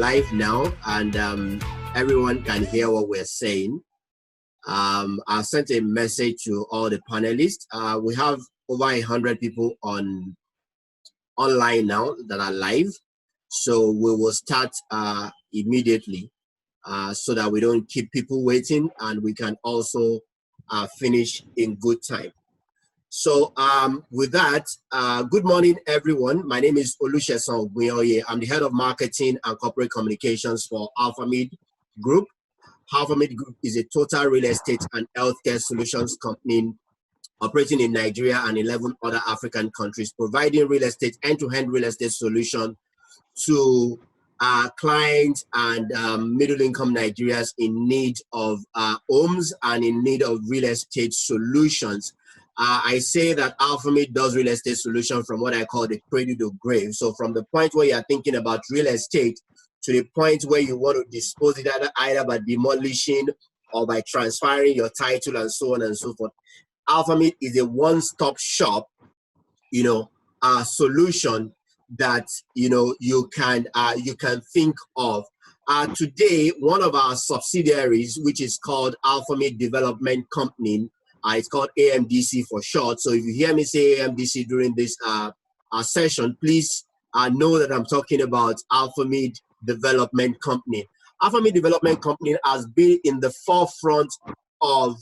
live now, and everyone can hear what we're saying. I sent a message to all the panelists. We have over 100 people online now that are live, so we will start immediately so that we don't keep people waiting, and we can also finish in good time. So with that, good morning, everyone. My name is Olusegun Ogunyoye. I'm the head of marketing and corporate communications for Alphamid Group. Alphamid Group is a total real estate and healthcare solutions company operating in Nigeria and 11 other African countries, providing real estate, end-to-end real estate solution to clients and middle-income Nigerians in need of homes and in need of real estate solutions. I say that Alphamid does real estate solution from what I call the cradle to grave. So from the point where you're thinking about real estate to the point where you want to dispose it either by demolishing or by transferring your title and so on and so forth. Alphamid is a one-stop shop, solution that you can think of. Today, one of our subsidiaries, which is called Alphamid Development Company, it's called AMDC for short. So if you hear me say AMDC during this session, please know that I'm talking about Alphamid Development Company. Alphamid Development Company has been in the forefront of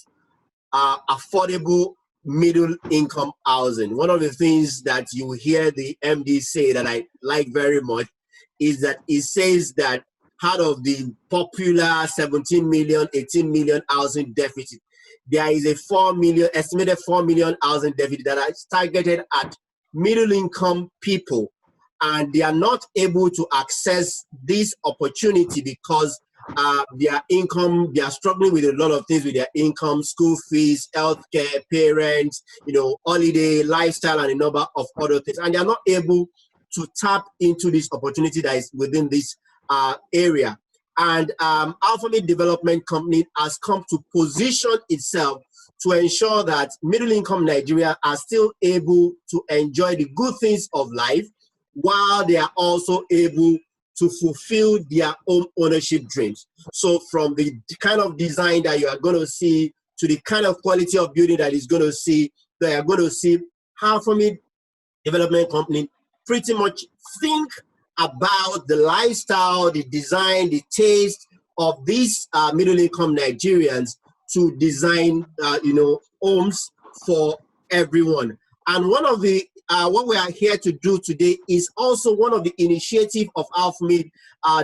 affordable middle income housing. One of the things that you hear the MD say that I like very much is that it says that out of the popular 17 million, 18 million housing deficit, there is a estimated 4 million housing deficit that is targeted at middle income people, and they are not able to access this opportunity because their income, they are struggling with a lot of things with their income, school fees, healthcare, parents, holiday, lifestyle, and a number of other things. And they are not able to tap into this opportunity that is within this area. And Alphamid Development Company has come to position itself to ensure that middle-income Nigeria are still able to enjoy the good things of life while they are also able to fulfill their own ownership dreams. So from the kind of design that you are going to see to the kind of quality of building that is going to see, they are going to see Alphamid Development Company pretty much think about the lifestyle, the design, the taste of these middle-income Nigerians to design, homes for everyone. And one of the what we are here to do today is also one of the initiative of Alphamid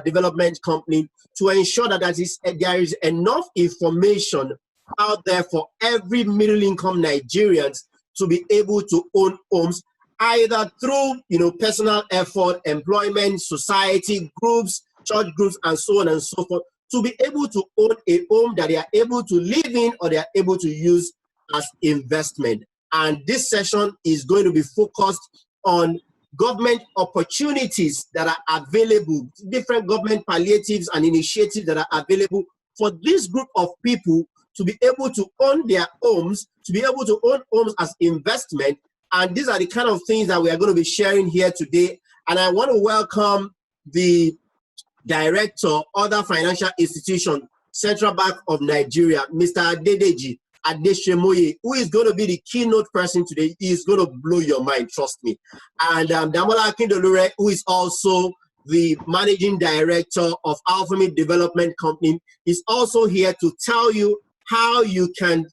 Development Company to ensure that there is enough information out there for every middle-income Nigerians to be able to own homes, either through personal effort, employment, society groups, church groups, and so on and so forth, to be able to own a home that they are able to live in or they are able to use as investment. And this session is going to be focused on government opportunities that are available, different government palliatives and initiatives that are available for this group of people to be able to own their homes, to be able to own homes as investment. And these are the kind of things that we are going to be sharing here today. And I want to welcome the Director, Other Financial Institution, Central Bank of Nigeria, Mr. Adedeji Adeshemoye, who is going to be the keynote person today. He is going to blow your mind, trust me. And Damola Akindolure, who is also the Managing Director of Alphamid Development Company, is also here to tell you how you can,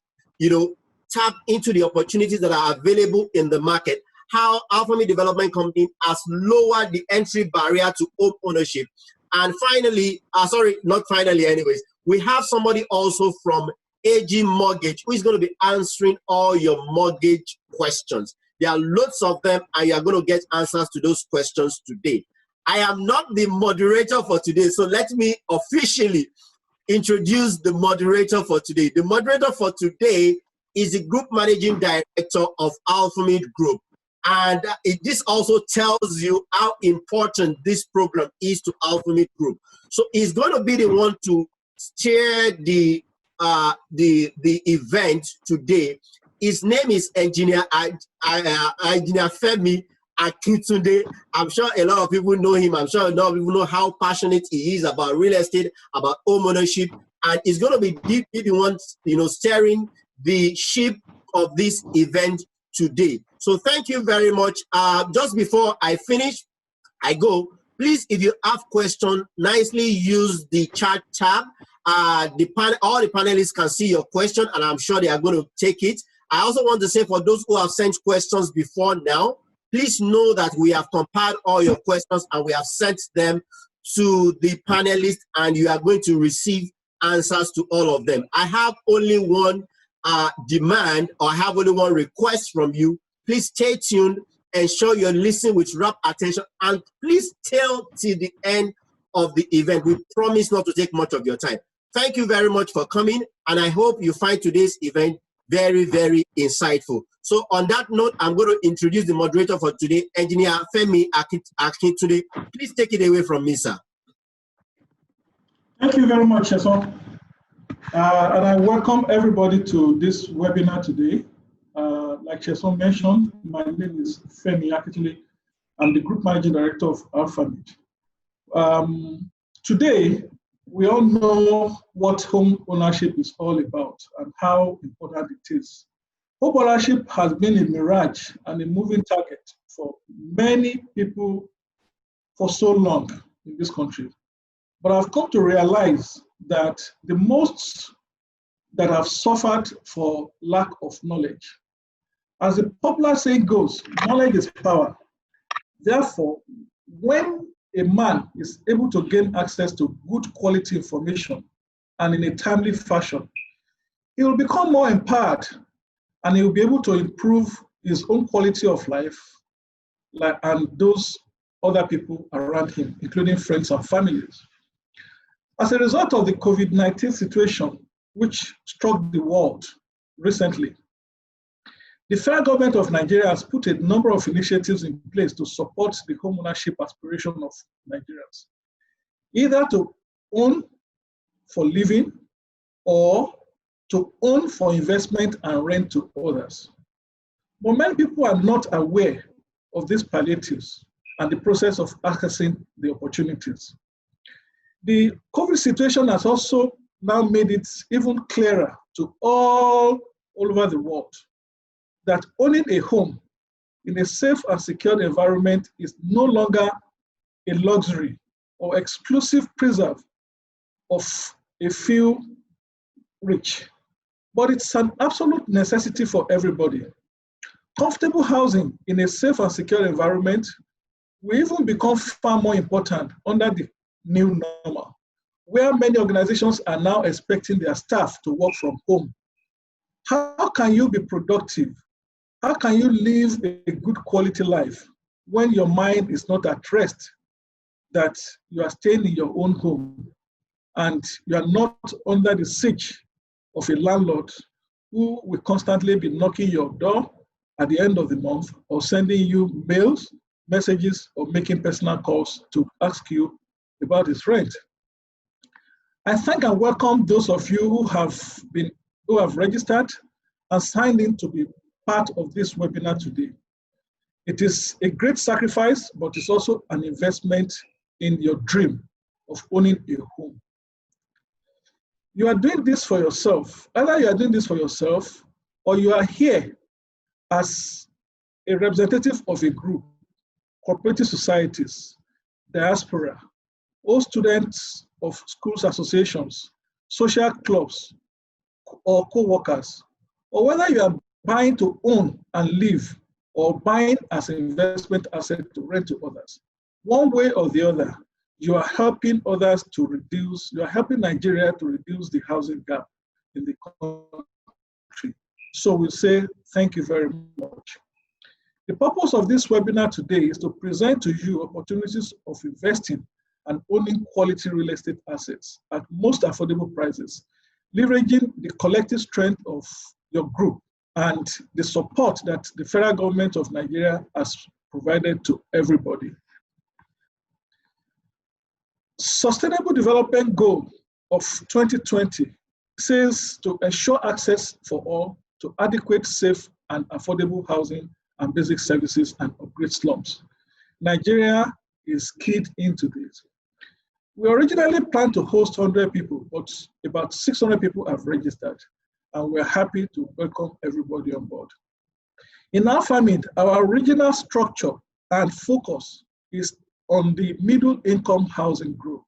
tap into the opportunities that are available in the market, how Alphamid Development Company has lowered the entry barrier to home ownership. And finally, we have somebody also from AG Mortgage who is going to be answering all your mortgage questions. There are lots of them, and you are going to get answers to those questions today. I am not the moderator for today, so let me officially introduce the moderator for today. The moderator for today is the Group Managing Director of Alphamid Group. And this also tells you how important this program is to Alphamid Group. So he's going to be the one to steer the event today. His name is Engineer Femi Akintunde. I'm sure a lot of people know him. I'm sure a lot of people know how passionate he is about real estate, about home ownership, and he's going to be the one, steering the ship of this event today. So thank you very much. Just before I finish, I go, please, if you have questions, nicely use the chat tab. All the panelists can see your question, and I'm sure they are going to take it. I also want to say, for those who have sent questions before now, please know that we have compiled all your questions and we have sent them to the panelists, and you are going to receive answers to all of them. I have only one demand, or I have only one request from you. Please stay tuned, ensure you're listening with rapt attention, and please till the end of the event. We promise not to take much of your time. Thank you very much for coming, and I hope you find today's event very, very insightful. So on that note, I'm going to introduce the moderator for today, Engineer Femi Akintunde. Please take it away from me, sir. Thank you very much, Cheson. And I welcome everybody to this webinar today. Like Cheson mentioned, my name is Femi Akintunde. I'm the Group Managing Director of AlphaMid. Today, we all know what home ownership is all about and how important it is. Home ownership has been a mirage and a moving target for many people for so long in this country. But I've come to realize that the most that have suffered for lack of knowledge. As the popular saying goes, knowledge is power. Therefore, when a man is able to gain access to good quality information and in a timely fashion, he will become more empowered and he will be able to improve his own quality of life and those other people around him, including friends and families. As a result of the COVID-19 situation, which struck the world recently, the federal government of Nigeria has put a number of initiatives in place to support the home ownership aspiration of Nigerians, either to own for living or to own for investment and rent to others. But many people are not aware of these palliatives and the process of accessing the opportunities. The COVID situation has also now made it even clearer to all over the world that owning a home in a safe and secured environment is no longer a luxury or exclusive preserve of a few rich, but it's an absolute necessity for everybody. Comfortable housing in a safe and secure environment will even become far more important under the new normal, where many organizations are now expecting their staff to work from home. How can you be productive? How can you live a good quality life when your mind is not at rest, that you are staying in your own home and you are not under the siege of a landlord who will constantly be knocking your door at the end of the month or sending you mails, messages, or making personal calls to ask you about his rent? I thank and welcome those of you who have registered and signed in to be part of this webinar today. It is a great sacrifice, but it's also an investment in your dream of owning a home. You are doing this for yourself. Either you are doing this for yourself or you are here as a representative of a group, cooperative societies, diaspora, or students of schools associations, social clubs, or co-workers, or whether you are buying to own and live or buying as an investment asset to rent to others. One way or the other, you are helping others to reduce, you are helping Nigeria to reduce the housing gap in the country. So we say thank you very much. The purpose of this webinar today is to present to you opportunities of investing and owning quality real estate assets at most affordable prices, leveraging the collective strength of your group and the support that the federal government of Nigeria has provided to everybody. Sustainable Development Goal of 2020 says to ensure access for all to adequate, safe, and affordable housing and basic services and upgrade slums. Nigeria is keyed into this. We originally planned to host 100 people, but about 600 people have registered, and we're happy to welcome everybody on board. In ALFAMID, our original structure and focus is on the middle income housing group.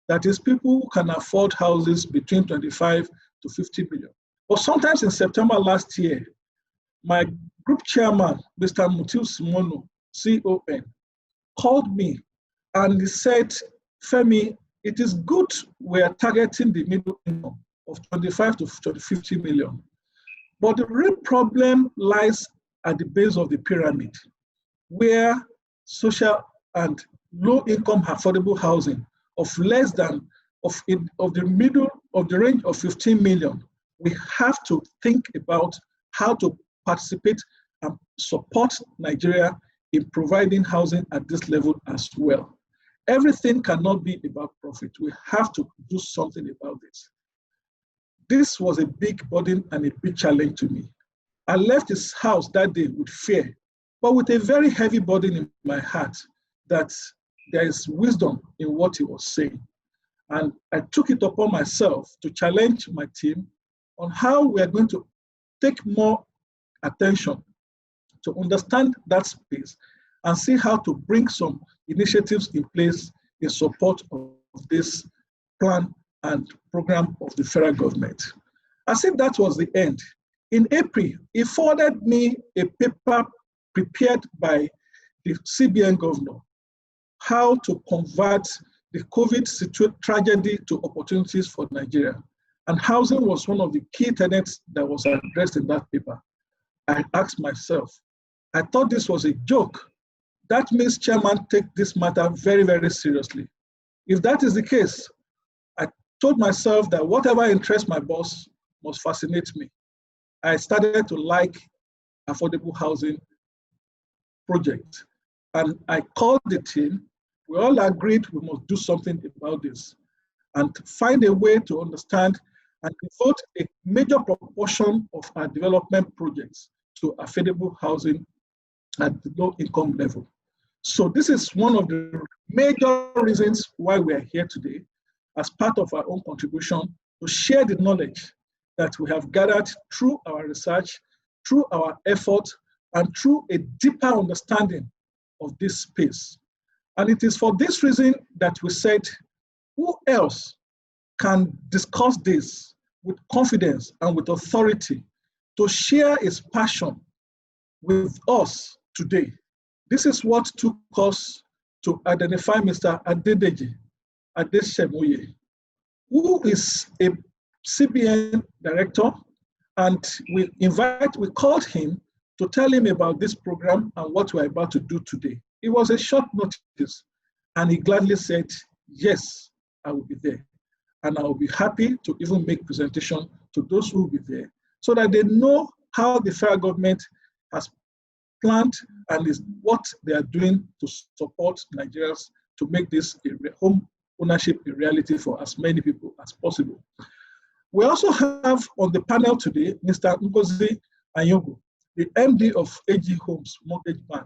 That is, people who can afford houses between 25 to 50 million. But sometimes in September last year, my group chairman, Mr. Mutiu Simono, CON, called me and he said, Femi, it is good we are targeting the middle income of 25 to 50 million. But the real problem lies at the base of the pyramid, where social and low income affordable housing of less than of the middle of the range of 15 million, we have to think about how to participate and support Nigeria in providing housing at this level as well. Everything cannot be about profit. We have to do something about this. This was a big burden and a big challenge to me. I left his house that day with fear, but with a very heavy burden in my heart that there is wisdom in what he was saying. And I took it upon myself to challenge my team on how we are going to take more attention to understand that space and see how to bring some initiatives in place in support of this plan and program of the federal government. As if that was the end. In April, he forwarded me a paper prepared by the CBN governor, how to convert the COVID tragedy to opportunities for Nigeria. And housing was one of the key tenets that was addressed in that paper. I asked myself, I thought this was a joke. That means chairman take this matter very, very seriously. If that is the case, I told myself that whatever interests my boss must fascinate me. I started to like affordable housing project. And I called the team. We all agreed we must do something about this and find a way to understand and devote a major proportion of our development projects to affordable housing at the low income level. So this is one of the major reasons why we are here today as part of our own contribution to share the knowledge that we have gathered through our research, through our effort, and through a deeper understanding of this space. And it is for this reason that we said, who else can discuss this with confidence and with authority to share his passion with us today? This is what took us to identify Mr. Adedeji Adesemoye, who is a CBN director, and we called him to tell him about this program and what we're about to do today. It was a short notice, and he gladly said, yes, I will be there. And I will be happy to even make presentation to those who will be there so that they know how the federal government has planned and is what they are doing to support Nigerians to make this home ownership a reality for as many people as possible. We also have on the panel today, Mr. Ngozi Anyogo, the MD of AG Homes Mortgage Bank.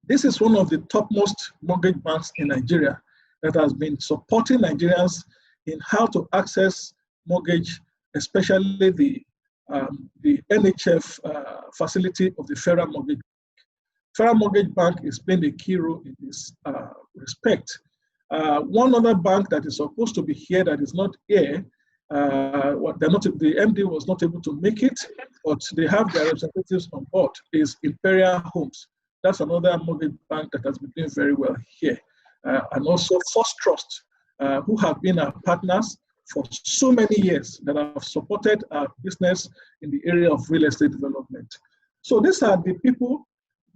This is one of the topmost mortgage banks in Nigeria that has been supporting Nigerians in how to access mortgage, especially the NHF facility of the Federal Mortgage Bank. Federal Mortgage Bank is playing a key role in this respect. One other bank that is supposed to be here that is not here, the MD was not able to make it, but they have their representatives on board, is Imperial Homes. That's another mortgage bank that has been doing very well here. And also First Trust, who have been our partners for so many years that have supported our business in the area of real estate development. So these are the people,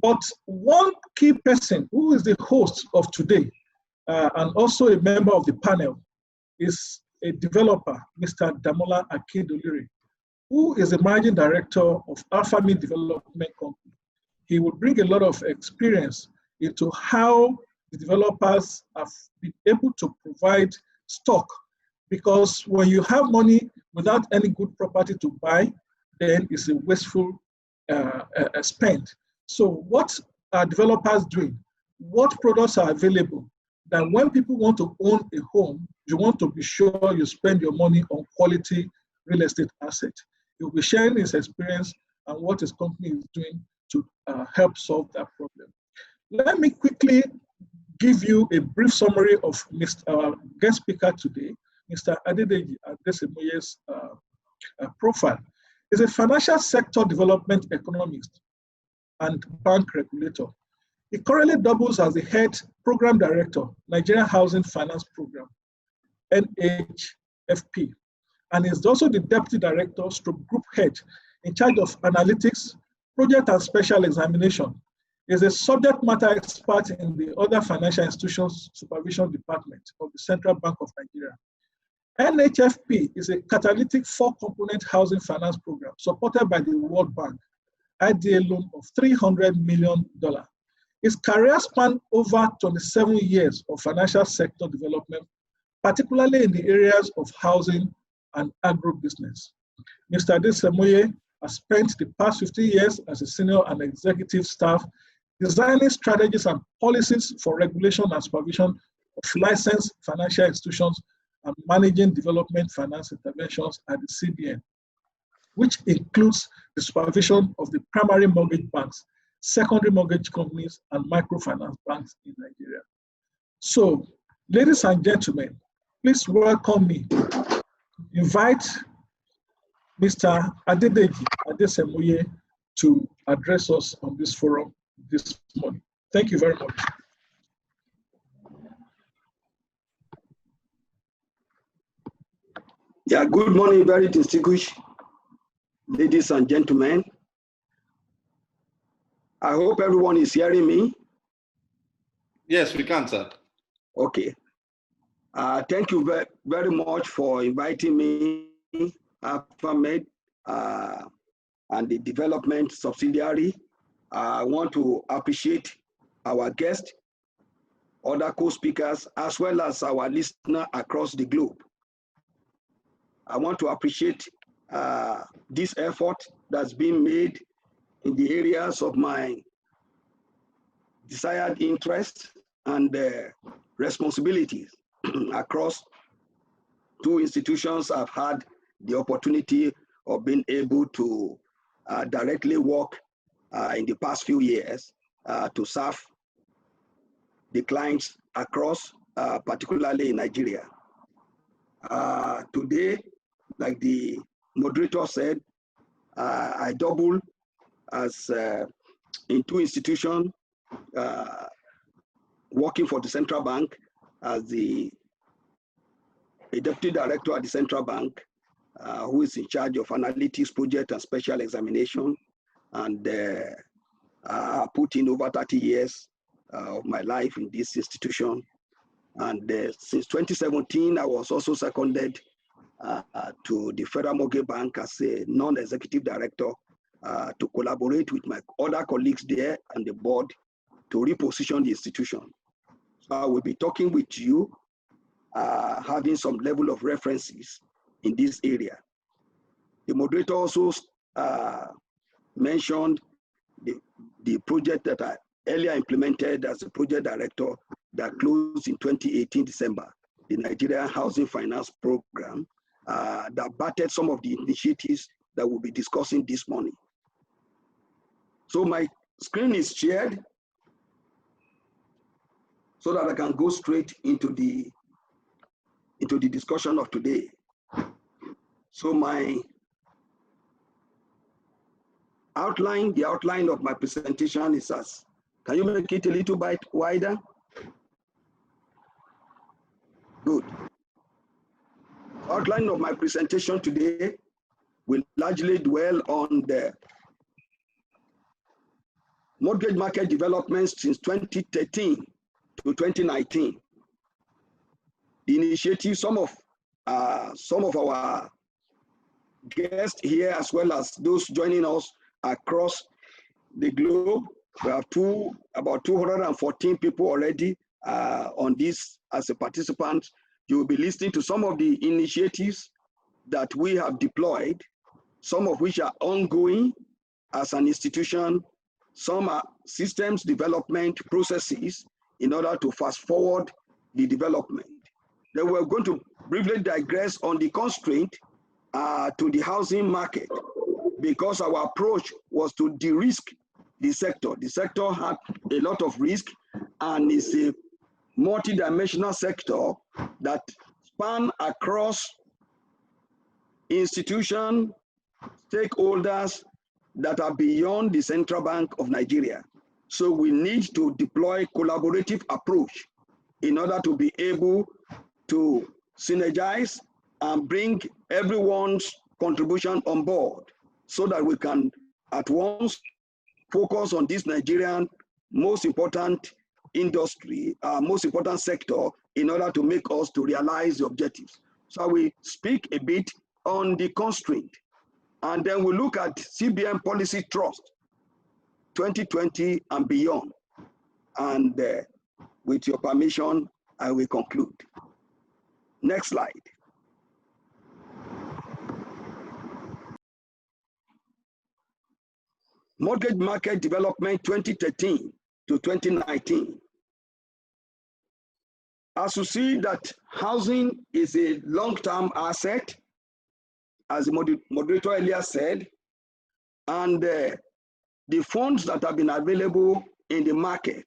but one key person who is the host of today and also a member of the panel is a developer, Mr. Damola Akindoleri, who is the managing director of ALFAMID Development Company. He will bring a lot of experience into how the developers have been able to provide stock, because when you have money without any good property to buy, then it's a wasteful spend. So what are developers doing? What products are available? That when people want to own a home, you want to be sure you spend your money on quality real estate asset. He'll be sharing his experience and what his company is doing to help solve that problem. Let me quickly give you a brief summary of our guest speaker today, Mr. Adedeji Adesemoye's profile. He's a financial sector development economist and bank regulator. He currently doubles as the head program director, Nigerian Housing Finance Program, NHFP, and is also the deputy director, stroke group head in charge of analytics, project and special examination. He is a subject matter expert in the other financial institutions supervision department of the Central Bank of Nigeria. NHFP is a catalytic 4-component housing finance program supported by the World Bank, IDA loan of $300 million. His career spanned over 27 years of financial sector development, particularly in the areas of housing and agribusiness. Mr. Adesemoye has spent the past 50 years as a senior and executive staff designing strategies and policies for regulation and supervision of licensed financial institutions and managing development finance interventions at the CBN, which includes the supervision of the primary mortgage banks, secondary mortgage companies, and microfinance banks in Nigeria. So, ladies and gentlemen, please welcome me. Invite Mr. Adedeji Adesemoye to address us on this forum this morning. Thank you very much. Yeah, good morning, very distinguished ladies and gentlemen. I hope everyone is hearing me. Yes, we can, sir. Okay. Thank you very much for inviting me, AlphaMed, and the development subsidiary. I want to appreciate our guest, other co-speakers, as well as our listener across the globe. I want to appreciate this effort that's been made in the areas of my desired interest and responsibilities across two institutions I've had the opportunity of being able to directly work in the past few years to serve the clients across, particularly in Nigeria. Today, like the moderator said, I double as in two institutions, working for the central bank as a deputy director at the central bank, who is in charge of analytics, project, and special examination. And I put in over 30 years of my life in this institution. And since 2017, I was also seconded to the Federal Mortgage Bank as a non-executive director to collaborate with my other colleagues there and the board to reposition the institution. So I will be talking with you, having some level of references in this area. The moderator also mentioned the project that I earlier implemented as a project director that closed in 2018 December, the Nigerian Housing Finance Program, that battered some of the initiatives that we'll be discussing this morning. So my screen is shared so that I can go straight into the discussion of today. So my outline, the outline of my presentation is as, can you make it a little bit wider? Good. Outline of my presentation today will largely dwell on the mortgage market developments since 2013 to 2019. The initiative, some of our guests here, as well as those joining us across the globe. We have about 214 people already on this as a participant. You will be listening to some of the initiatives that we have deployed, some of which are ongoing as an institution, Some are systems development processes in order to fast forward the development. Then we're going to briefly digress on the constraint to the housing market, because our approach was to de-risk the sector. The sector had a lot of risk and is a multi-dimensional sector that span across institutions, stakeholders that are beyond the Central Bank of Nigeria. So we need to deploy collaborative approach in order to be able to synergize and bring everyone's contribution on board so that we can at once focus on this Nigerian most important industry, most important sector in order to make us to realize the objectives. So we speak a bit on the constraint, and then we look at CBN Policy Trust 2020 and beyond. And with your permission, I will conclude. Next slide. Mortgage market development 2013 to 2019. As you see that housing is a long-term asset, as the moderator earlier said, and the funds that have been available in the market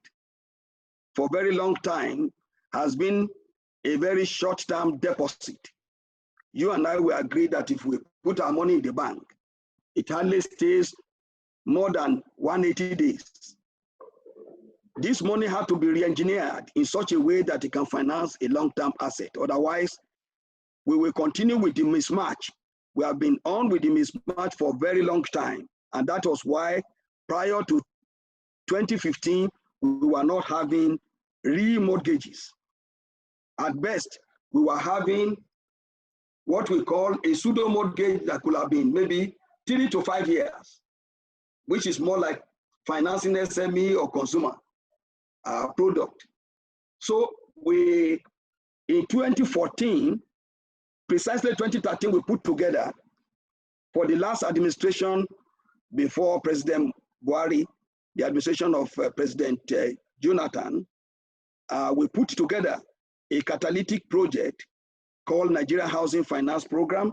for a very long time has been a very short-term deposit. You and I will agree that if we put our money in the bank, it hardly stays more than 180 days. This money had to be re-engineered in such a way that it can finance a long-term asset. Otherwise, we will continue with the mismatch. We have been on with the mismatch for a very long time. And that was why prior to 2015, we were not having remortgages. At best, we were having what we call a pseudo mortgage that could have been maybe 3 to 5 years, which is more like financing SME or consumer product. So in 2014, precisely 2013, we put together for the last administration before President Buhari, the administration of President Jonathan, we put together a catalytic project called Nigeria Housing Finance Program,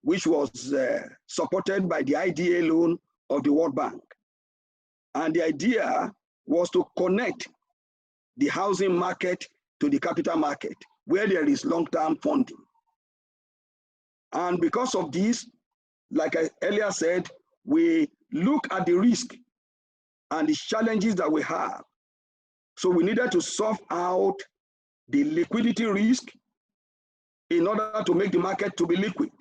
which was supported by the IDA loan of the World Bank. And the idea was to connect the housing market to the capital market, where there is long-term funding. And because of this, like I earlier said, we look at the risk and the challenges that we have. So we needed to solve out the liquidity risk in order to make the market to be liquid.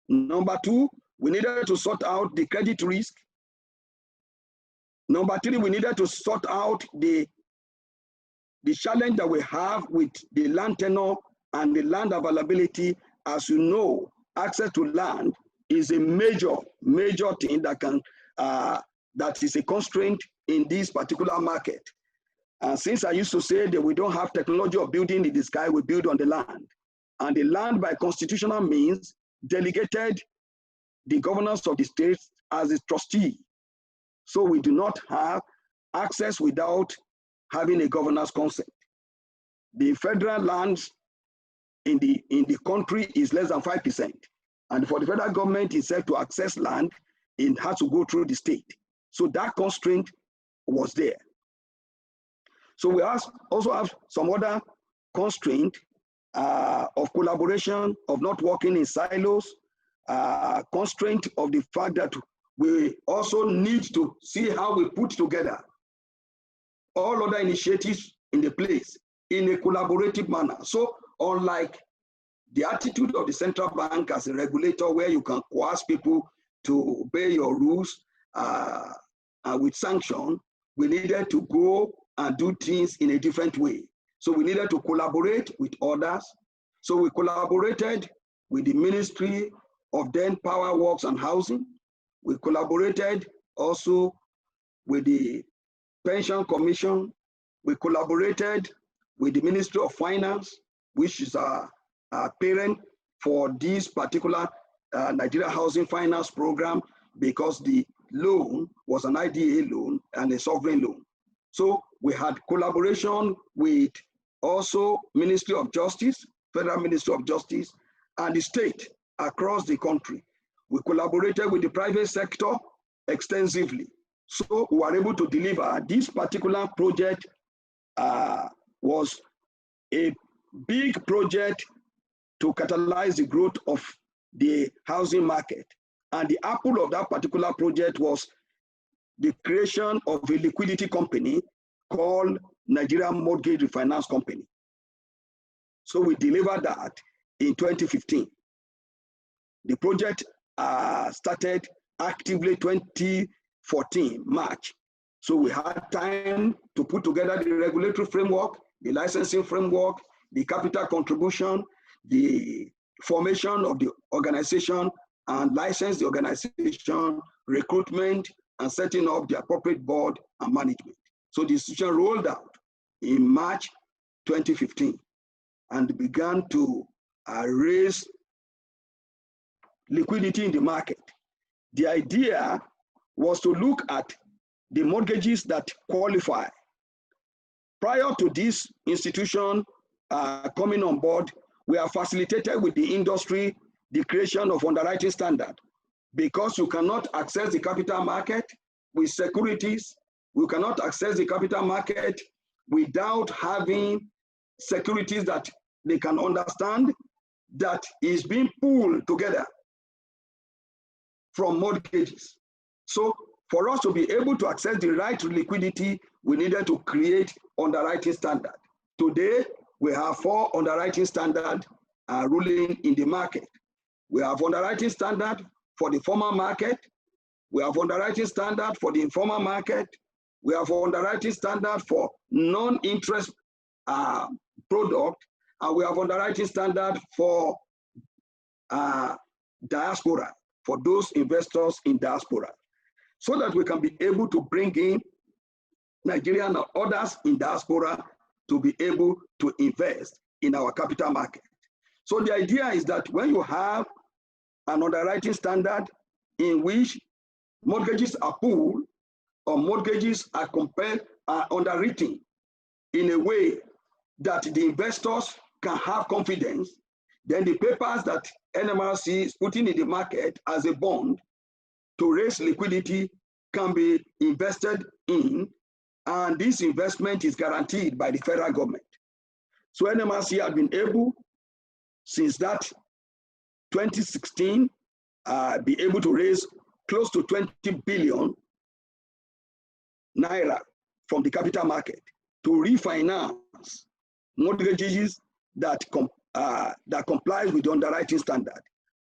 Number two, we needed to sort out the credit risk. Number three, we needed to sort out the challenge that we have with the land tenure and the land availability. As you know, access to land is a major thing that can that is a constraint in this particular market. And since I used to say that we don't have technology of building in the sky, we build on the land. And the land by constitutional means delegated the governance of the state as a trustee. So we do not have access without having a governance consent. The federal lands in the country is less than 5%. And for the federal government itself to access land, it has to go through the state. So that constraint was there. So we also have some other constraint of collaboration, of not working in silos, constraint of the fact that we also need to see how we put together all other initiatives in the place in a collaborative manner. So unlike the attitude of the central bank as a regulator where you can coerce people to obey your rules with sanction, we needed to go and do things in a different way. So we needed to collaborate with others. So we collaborated with the Ministry of then Power Works and Housing. We collaborated also with the Pension Commission. We collaborated with the Ministry of Finance, which is our parent for this particular Nigeria Housing Finance Program, because the loan was an IDA loan and a sovereign loan. So we had collaboration with also Ministry of Justice, Federal Ministry of Justice, and the state across the country. We collaborated with the private sector extensively. So we were able to deliver. This particular project was a big project to catalyze the growth of the housing market. And the apple of that particular project was the creation of a liquidity company called Nigerian Mortgage Refinance Company. So we delivered that in 2015. The project started actively 2014, March. So we had time to put together the regulatory framework, the licensing framework, the capital contribution, the formation of the organization, and license the organization, recruitment, and setting up the appropriate board and management. So the institution rolled out in March 2015 and began to raise liquidity in the market. The idea was to look at the mortgages that qualify. Prior to this institution coming on board, we have facilitated with the industry the creation of underwriting standard, because you cannot access the capital market with securities. We cannot access the capital market without having securities that they can understand that is being pulled together from mortgages. So for us to be able to access the right liquidity, we needed to create underwriting standard. Today, we have 4 underwriting standards ruling in the market. We have underwriting standard for the formal market. We have underwriting standard for the informal market. We have underwriting standard for non-interest product. And we have underwriting standard for diaspora, for those investors in diaspora, so that we can be able to bring in Nigerian and others in diaspora to be able to invest in our capital market. So the idea is that when you have an underwriting standard in which mortgages are pooled or mortgages are underwritten in a way that the investors can have confidence, then the papers that NMRC is putting in the market as a bond to raise liquidity can be invested in, and this investment is guaranteed by the federal government. So NMRC has been able, since that 2016, be able to raise close to 20 billion naira from the capital market to refinance mortgages that complies with the underwriting standard.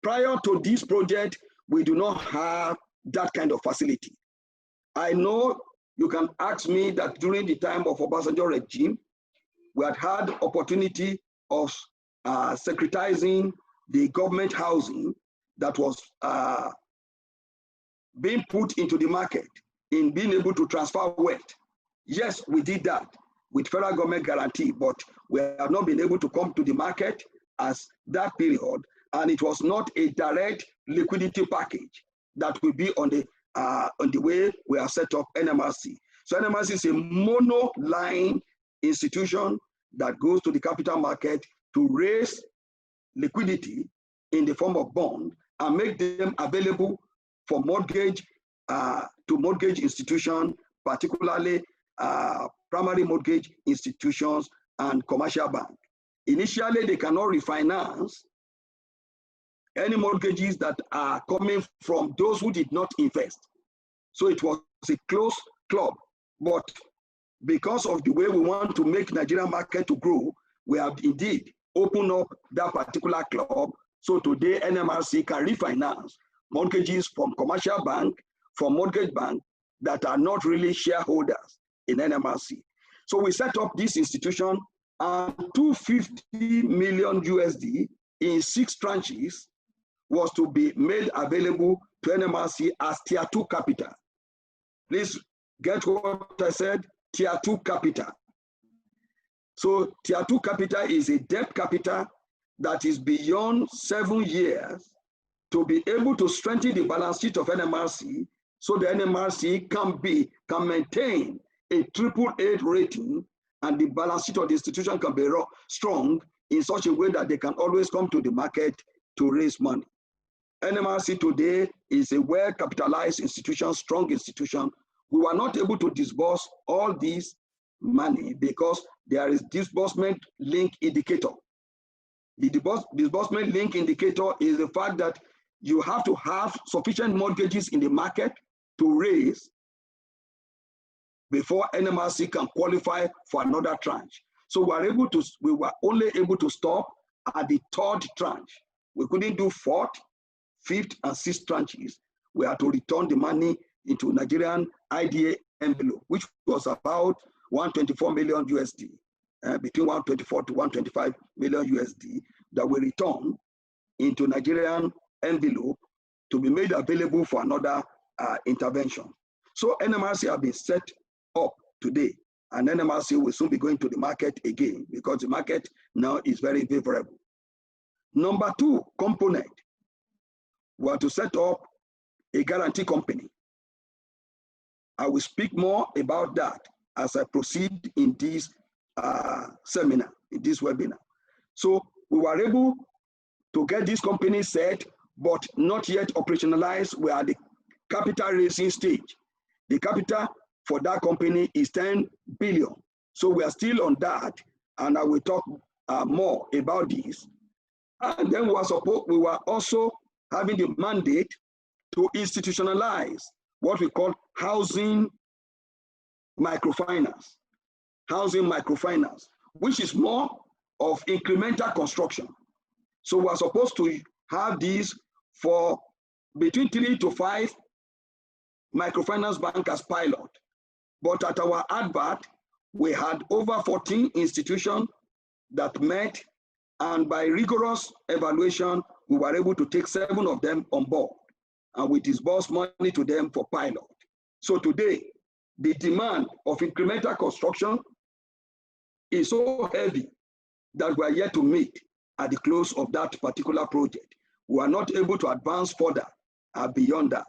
Prior to this project, we do not have that kind of facility. I know you can ask me that during the time of Obasanjo regime, we had opportunity of securitizing the government housing that was being put into the market in being able to transfer wealth. Yes, we did that with federal government guarantee, but we have not been able to come to the market as that period, and it was not a direct liquidity package that will be on the way we have set up NMRC. So NMRC is a monoline institution that goes to the capital market to raise liquidity in the form of bond and make them available for mortgage to mortgage institutions, particularly primary mortgage institutions and commercial banks. Initially, they cannot refinance any mortgages that are coming from those who did not invest. So it was a closed club. But because of the way we want to make Nigerian market to grow, we have indeed opened up that particular club. So today, NMRC can refinance mortgages from commercial bank, from mortgage bank that are not really shareholders in NMRC. So we set up this institution, and 250 million USD in 6 tranches was to be made available to NMRC as Tier 2 capital. Please get what I said, Tier 2 capital. So Tier 2 capital is a debt capital that is beyond 7 years to be able to strengthen the balance sheet of NMRC so the NMRC can maintain a AAA rating, and the balance sheet of the institution can be strong in such a way that they can always come to the market to raise money. NMRC today is a well-capitalized institution, strong institution. We were not able to disburse all this money because there is disbursement link indicator. The disbursement link indicator is the fact that you have to have sufficient mortgages in the market to raise before NMRC can qualify for another tranche. So we were only able to stop at the third tranche. We couldn't do fourth, fifth, and sixth tranches. We had to return the money into Nigerian IDA envelope, which was about 124 million USD, between 124 to 125 million USD, that we returned into Nigerian envelope to be made available for another intervention. So NMRC have been set up today, and NMRC will soon be going to the market again because the market now is very favorable. Number two component, we are to set up a guarantee company. I will speak more about that as I proceed in this seminar, in this webinar. So we were able to get this company set, but not yet operationalized. We are at the capital raising stage. The capital for that company is 10 billion. So we are still on that, and I will talk more about this. And then we were also having the mandate to institutionalize what we call housing microfinance. Housing microfinance, which is more of incremental construction. So we're supposed to have these for between 3 to 5 microfinance banks as pilot. But at our advert, we had over 14 institutions that met, and by rigorous evaluation, we were able to take 7 of them on board, and we disbursed money to them for pilot. So today, the demand of incremental construction is so heavy that we are yet to meet at the close of that particular project. We are not able to advance further beyond that.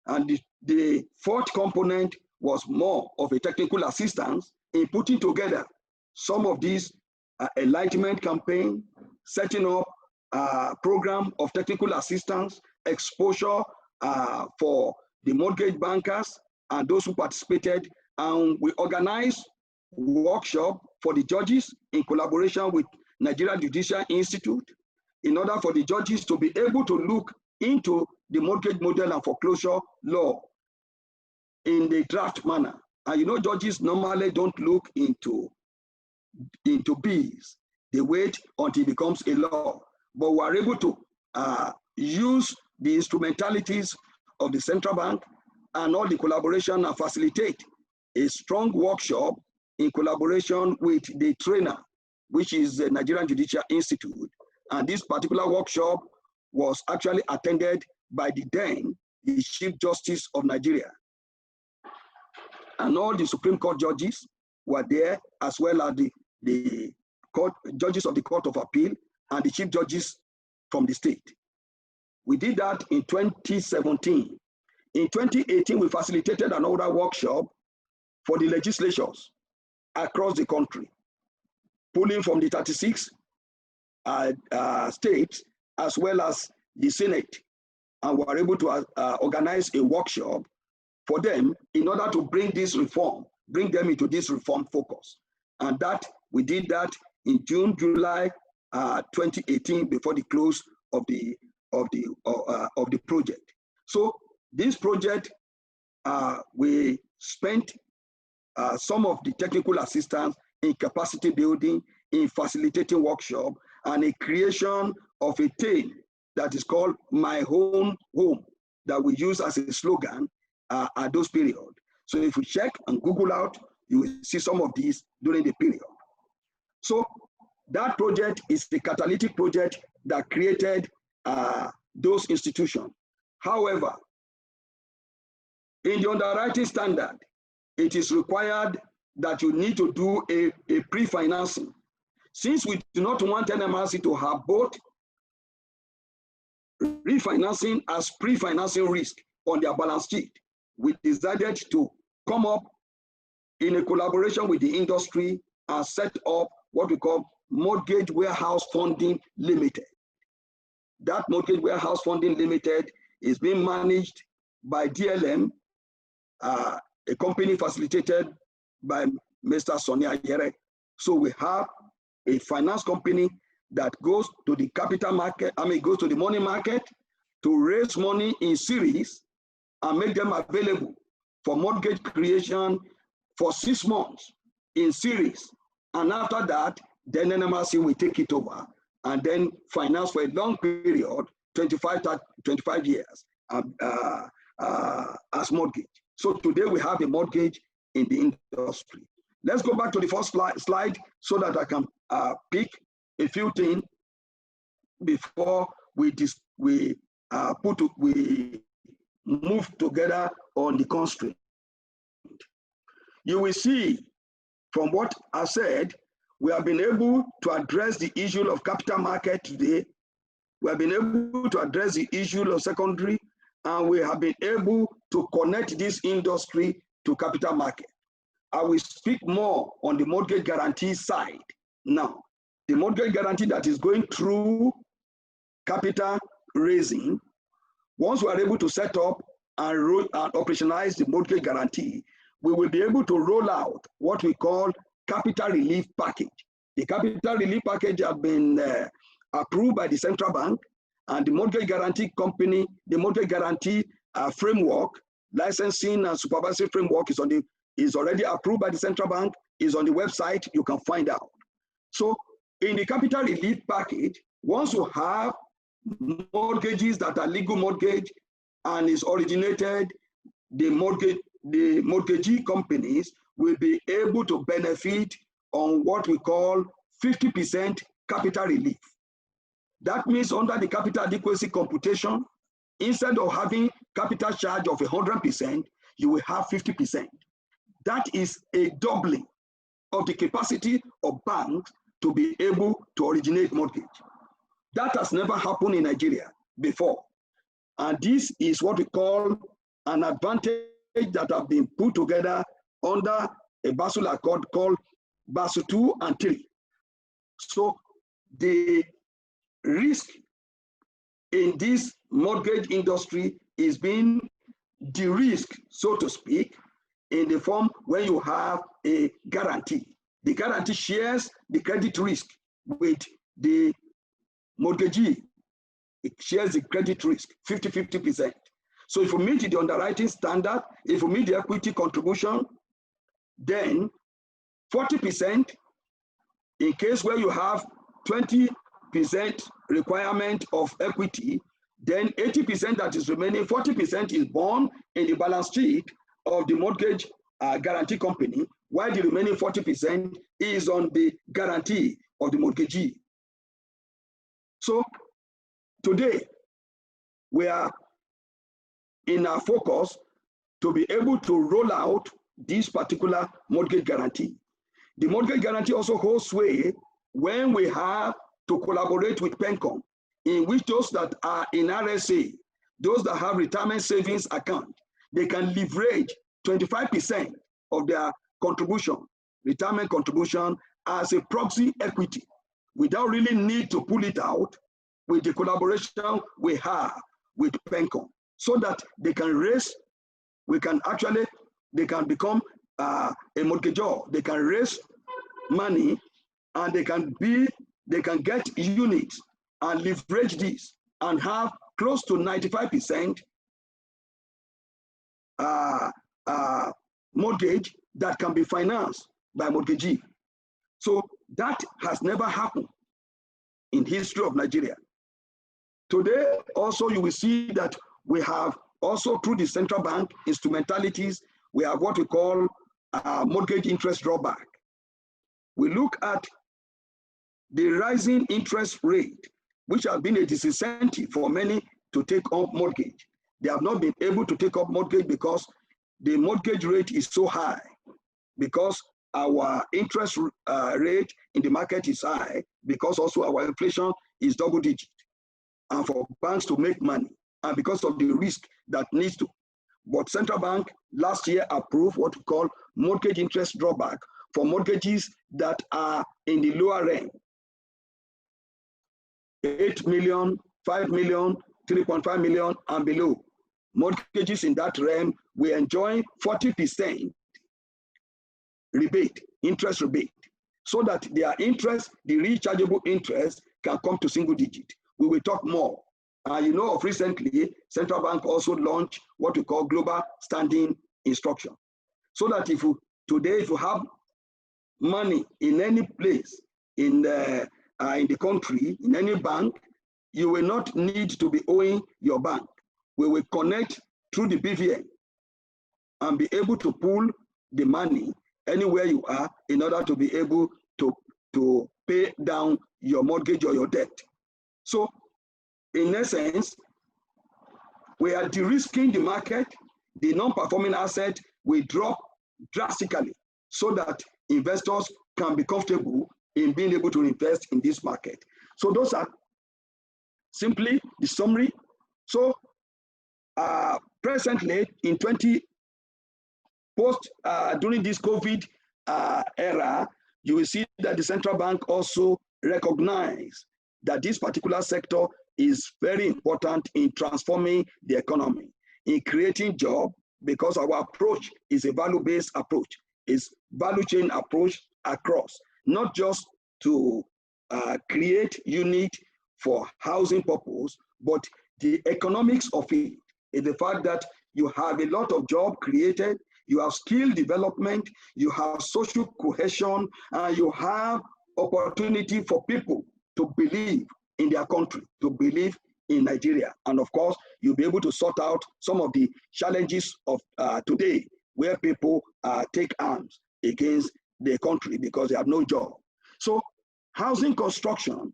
And the fourth component was more of a technical assistance in putting together some of these enlightenment campaign, setting up a program of technical assistance, exposure for the mortgage bankers and those who participated. And we organized workshop for the judges in collaboration with Nigeria Judicial Institute in order for the judges to be able to look into the mortgage model and foreclosure law in the draft manner. And you know, judges normally don't look into bills. They wait until it becomes a law. But we are able to use the instrumentalities of the central bank and all the collaboration and facilitate a strong workshop in collaboration with the trainer, which is the Nigerian Judicial Institute. And this particular workshop was actually attended by the Chief Justice of Nigeria. And all the Supreme Court judges were there, as well as the judges of the Court of Appeal and the chief judges from the state. We did that in 2017. In 2018, we facilitated another workshop for the legislatures across the country, pulling from the 36 states as well as the Senate. And we were able to organize a workshop for them in order to bring them into this reform focus. And we did that in June, July 2018, before the close of the project. So this project, we spent some of the technical assistance in capacity building, in facilitating workshop, and a creation of a tale that is called My Own Home, that we use as a slogan at those periods. So if you check and Google out, you will see some of these during the period. So that project is the catalytic project that created those institutions. However, in the underwriting standard, it is required that you need to do a pre-financing. Since we do not want NMRC to have both refinancing as pre-financing risk on their balance sheet, we decided to come up in a collaboration with the industry and set up what we call Mortgage Warehouse Funding Limited. That Mortgage Warehouse Funding Limited is being managed by DLM, a company facilitated by Mr. Sonia Yere. So we have a finance company that goes to the capital market, goes to the money market to raise money in series and make them available for mortgage creation for 6 months in series. And after that, then NMRC will take it over and then finance for a long period, 25 years as mortgage. So today we have a mortgage in the industry. Let's go back to the first slide so that I can pick a few things before we move together on the constraint. You will see from what I said, we have been able to address the issue of capital market today. We have been able to address the issue of secondary, and we have been able to connect this industry to capital market. I will speak more on the mortgage guarantee side now. The mortgage guarantee that is going through capital raising, once we are able to set up and operationalize the mortgage guarantee, we will be able to roll out what we call capital relief package. The capital relief package has been approved by the central bank, and the mortgage guarantee company, the mortgage guarantee framework, licensing and supervisory framework is already approved by the central bank, is on the website, you can find out. So in the capital relief package, once you have mortgages that are legal mortgage and is originated, the mortgagee companies will be able to benefit on what we call 50% capital relief. That means under the capital adequacy computation, instead of having capital charge of 100%, you will have 50%. That is a doubling of the capacity of banks to be able to originate mortgage. That has never happened in Nigeria before. And this is what we call an advantage that have been put together under a Basel Accord called Basel II and III. So the risk in this mortgage industry is being de-risked, so to speak, in the form when you have a guarantee. The guarantee shares the credit risk with the mortgagee. It shares the credit risk, 50-50%. So if you meet the underwriting standard, if you meet the equity contribution, then 40% in case where you have 20% requirement of equity, then 80% that is remaining, 40% is borne in the balance sheet of the mortgage guarantee company, while the remaining 40% is on the guarantee of the mortgagee. So today, we are in our focus to be able to roll out this particular mortgage guarantee. The mortgage guarantee also holds sway when we have to collaborate with PENCOM, in which those that are in RSA, those that have retirement savings account, they can leverage 25% of their contribution, retirement contribution, as a proxy equity without really need to pull it out with the collaboration we have with PENCOM, so that they can raise, they can become a mortgagor, they can raise money, and they can get units and leverage this and have close to 95% mortgage that can be financed by mortgagee. So that has never happened in history of Nigeria. Today, also, you will see that we have also through the central bank instrumentalities, we have what we call mortgage interest drawback. We look at the rising interest rate, which has been a disincentive for many to take up mortgage. They have not been able to take up mortgage because the mortgage rate is so high, because our interest rate in the market is high, because also our inflation is double digit, and for banks to make money, and because of the risk that needs to. But central bank last year approved what we call mortgage interest drawback for mortgages that are in the lower range, 8 million, 5 million, 3.5 million and below. Mortgages in that realm will enjoy 40% rebate, interest rebate, so that their interest, the rechargeable interest, can come to single digit. We will talk more. You know of recently, central bank also launched what we call global standing instruction. So that if you, today, if you have money in any place in the country, in any bank, you will not need to be owing your bank. We will connect through the BVN and be able to pull the money anywhere you are in order to be able to pay down your mortgage or your debt. So in essence, we are de-risking the market. The non-performing asset will drop drastically so that investors can be comfortable in being able to invest in this market. So those are simply the summary. So presently in during this COVID era, you will see that the central bank also recognize that this particular sector is very important in transforming the economy, in creating jobs, because our approach is a value-based approach, is value chain approach across, not just to create unit for housing purpose, but the economics of it is the fact that you have a lot of job created, you have skill development, you have social cohesion, and you have opportunity for people to believe in their country, to believe in Nigeria. And of course, you'll be able to sort out some of the challenges of today, where people take arms against their country because they have no job. So housing construction,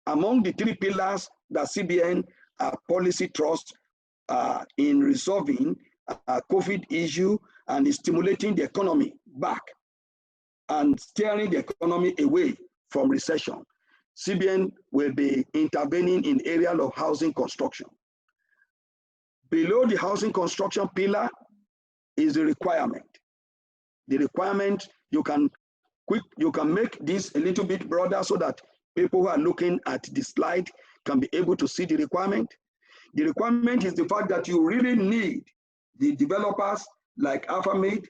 among the three pillars that CBN policy trust in resolving COVID issue and stimulating the economy back and steering the economy away from recession. CBN will be intervening in area of housing construction. Below the housing construction pillar is the requirement. The requirement, you can make this a little bit broader so that people who are looking at the slide can be able to see the requirement. The requirement is the fact that you really need the developers like AlphaMate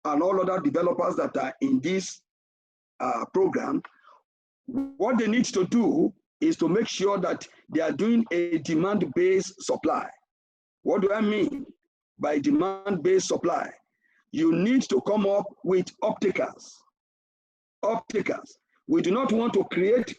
and all other developers that are in this program. What they need to do is to make sure that they are doing a demand-based supply. What do I mean by demand-based supply? You need to come up with opticals. We do not want to create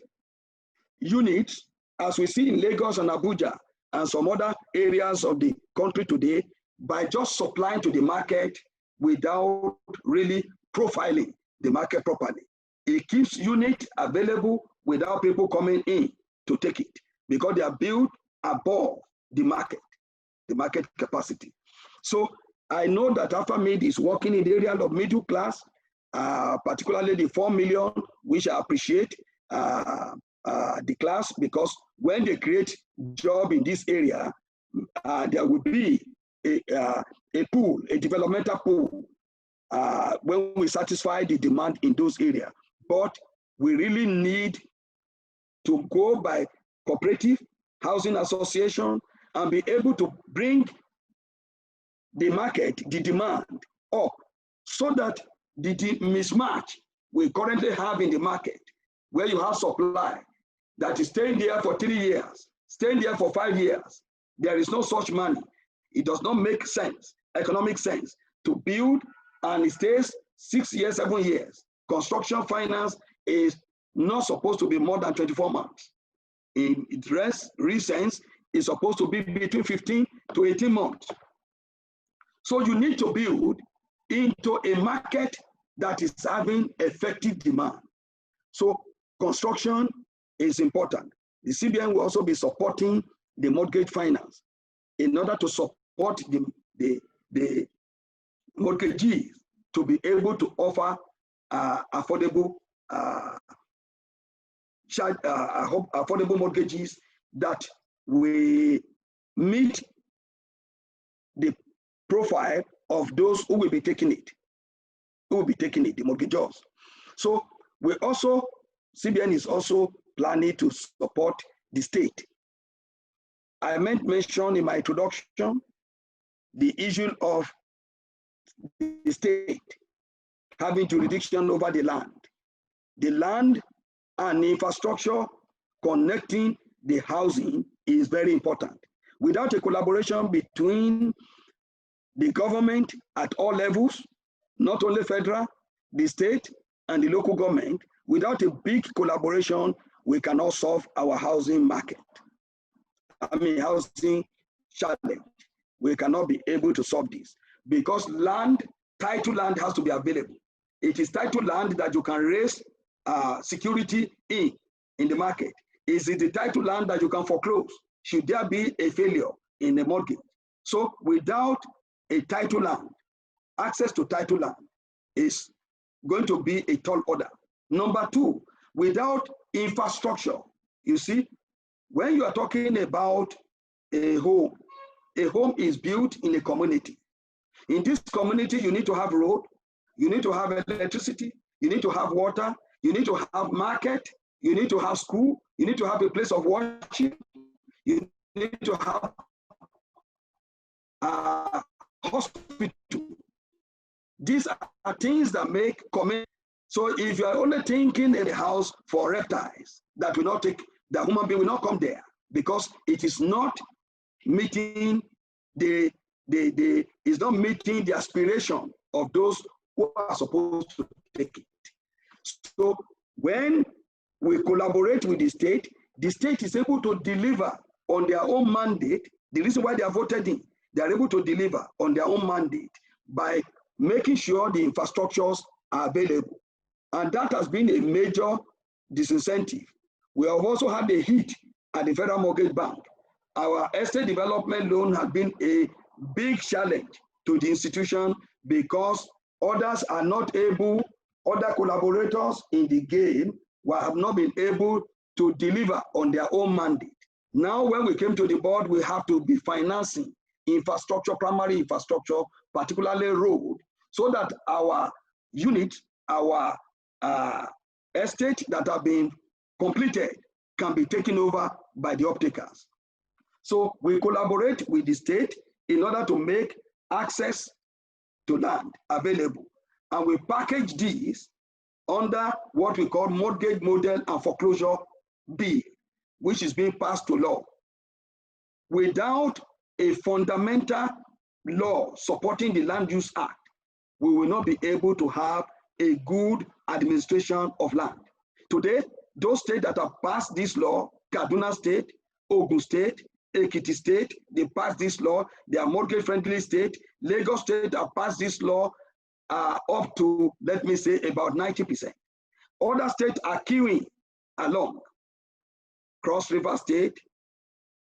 units as we see in Lagos and Abuja and some other areas of the country today by just supplying to the market without really profiling the market properly. It keeps units available without people coming in to take it because they are built above the market capacity. So I know that AlphaMate is working in the area of middle class, particularly the 4 million, which I appreciate the class, because when they create job in this area, there will be a pool, a developmental pool, when we satisfy the demand in those areas. But we really need to go by cooperative housing association and be able to bring the market, the demand up, so that the mismatch we currently have in the market, where you have supply that is staying there for 3 years, staying there for 5 years, there is no such money. It does not make sense, economic sense, to build and it stays 6 years, 7 years. Construction finance is not supposed to be more than 24 months. In recent, it's supposed to be between 15 to 18 months. So you need to build into a market that is having effective demand. So construction is important. The CBN will also be supporting the mortgage finance in order to support the mortgagees to be able to offer affordable affordable mortgages that will meet the profile of those who will be taking it, the mortgagors. So we also, CBN is also planning to support the state. I mentioned in my introduction the issue of the state having jurisdiction over the land. The land and infrastructure connecting the housing is very important. Without a collaboration between the government at all levels, not only federal, the state, and the local government, without a big collaboration, we cannot solve our housing market. Housing challenge. We cannot be able to solve this because land, title land has to be available. It is title land that you can raise security in the market. Is it the title land that you can foreclose? Should there be a failure in the mortgage? So without a title land, access to title land is going to be a tall order. Number two, without infrastructure, you see, when you are talking about a home is built in a community. In this community, you need to have road, you need to have electricity, you need to have water, you need to have market, you need to have school, you need to have a place of worship, you need to have a hospital. These are things that make community. So if you are only thinking in the house for reptiles, that will not take, the human being will not come there because it is not meeting is not meeting the aspiration of those who are supposed to take it. So when we collaborate with the state is able to deliver on their own mandate. The reason why they are voted in, they are able to deliver on their own mandate by making sure the infrastructures are available. And that has been a major disincentive. We have also had a hit at the Federal Mortgage Bank. Our estate development loan has been a big challenge to the institution because others are not able, other collaborators in the game have not been able to deliver on their own mandate. Now, when we came to the board, we have to be financing infrastructure, primary infrastructure, particularly road, so that our units, our estate that have been completed can be taken over by the off-takers. So we collaborate with the state in order to make access to land available. And we package these under what we call Mortgage Model and Foreclosure Bill, which is being passed to law. Without a fundamental law supporting the Land Use Act, we will not be able to have a good administration of land. Today, those states that have passed this law, Kaduna State, Ogun State, Ekiti State, they passed this law, they are mortgage-friendly state. Lagos State have passed this law up to, let me say, about 90%. Other states are queuing along. Cross River State,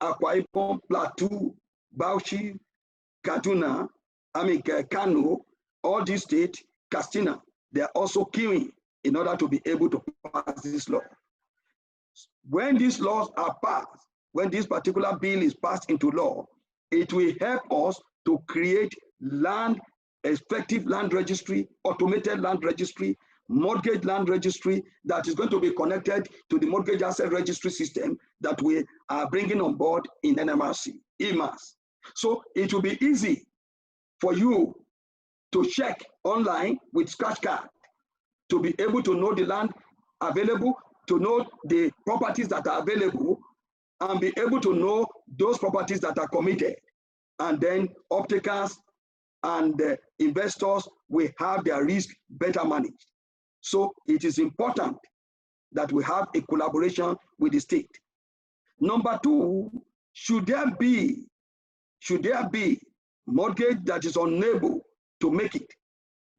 Akwa Ibom, Plateau, Bauchi, Kaduna, Kano, all these states, Katsina, they are also queuing in order to be able to pass this law. When these laws are passed, when this particular bill is passed into law, it will help us to create land, effective land registry, automated land registry, mortgage land registry that is going to be connected to the mortgage asset registry system that we are bringing on board in NMRC, EMAS. So it will be easy for you to check online with scratch card to be able to know the land available, to know the properties that are available, and be able to know those properties that are committed. And then off-takers and investors will have their risk better managed. So it is important that we have a collaboration with the state. Number two, should there be mortgage that is unable to make it,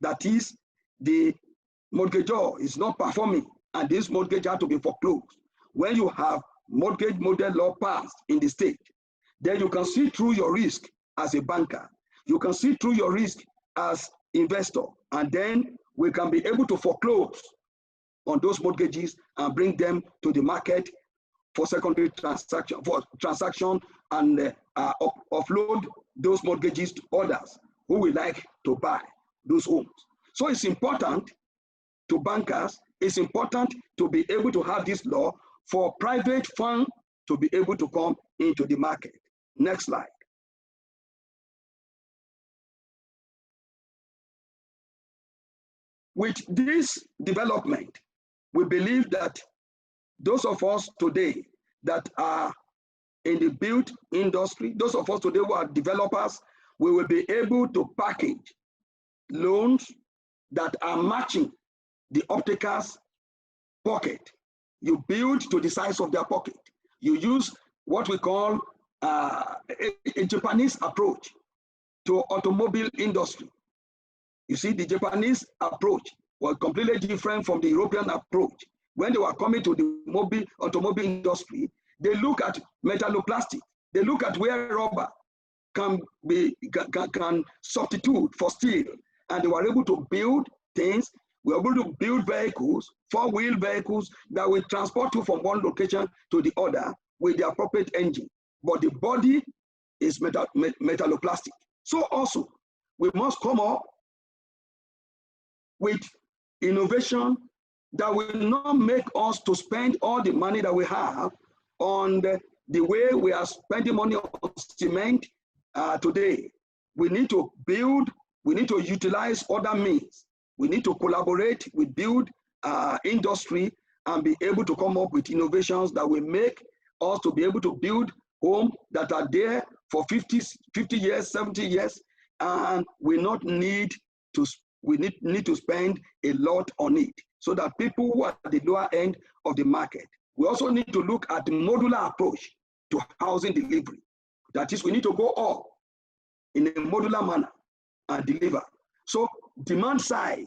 that is, the mortgagor is not performing and this mortgage has to be foreclosed. When you have mortgage model law passed in the state, then you can see through your risk as a banker. You can see through your risk as investor, and then we can be able to foreclose on those mortgages and bring them to the market for secondary transaction, and offload those mortgages to others who would like to buy those homes. So it's important to bankers, it's important to be able to have this law for private funds to be able to come into the market. Next slide. With this development, we believe that those of us today that are in the built industry, those of us today who are developers, we will be able to package loans that are matching the off-takers' pocket. You build to the size of their pocket. You use what we call a Japanese approach to automobile industry. You see, the Japanese approach was completely different from the European approach. When they were coming to the automobile industry, they look at metalloplastic. They look at where rubber can substitute for steel, and they were able to build things. We were able to build vehicles, four-wheel vehicles that will transport you from one location to the other with the appropriate engine. But the body is metalloplastic. So also, we must come up with innovation that will not make us to spend all the money that we have on the way we are spending money on cement today. We need to build, we need to utilize other means. We need to collaborate with build industry and be able to come up with innovations that will make us to be able to build homes that are there for 50 years, 70 years, and we need to spend a lot on it so that people who are at the lower end of the market. We also need to look at the modular approach to housing delivery. That is, we need to go up in a modular manner and deliver. So demand side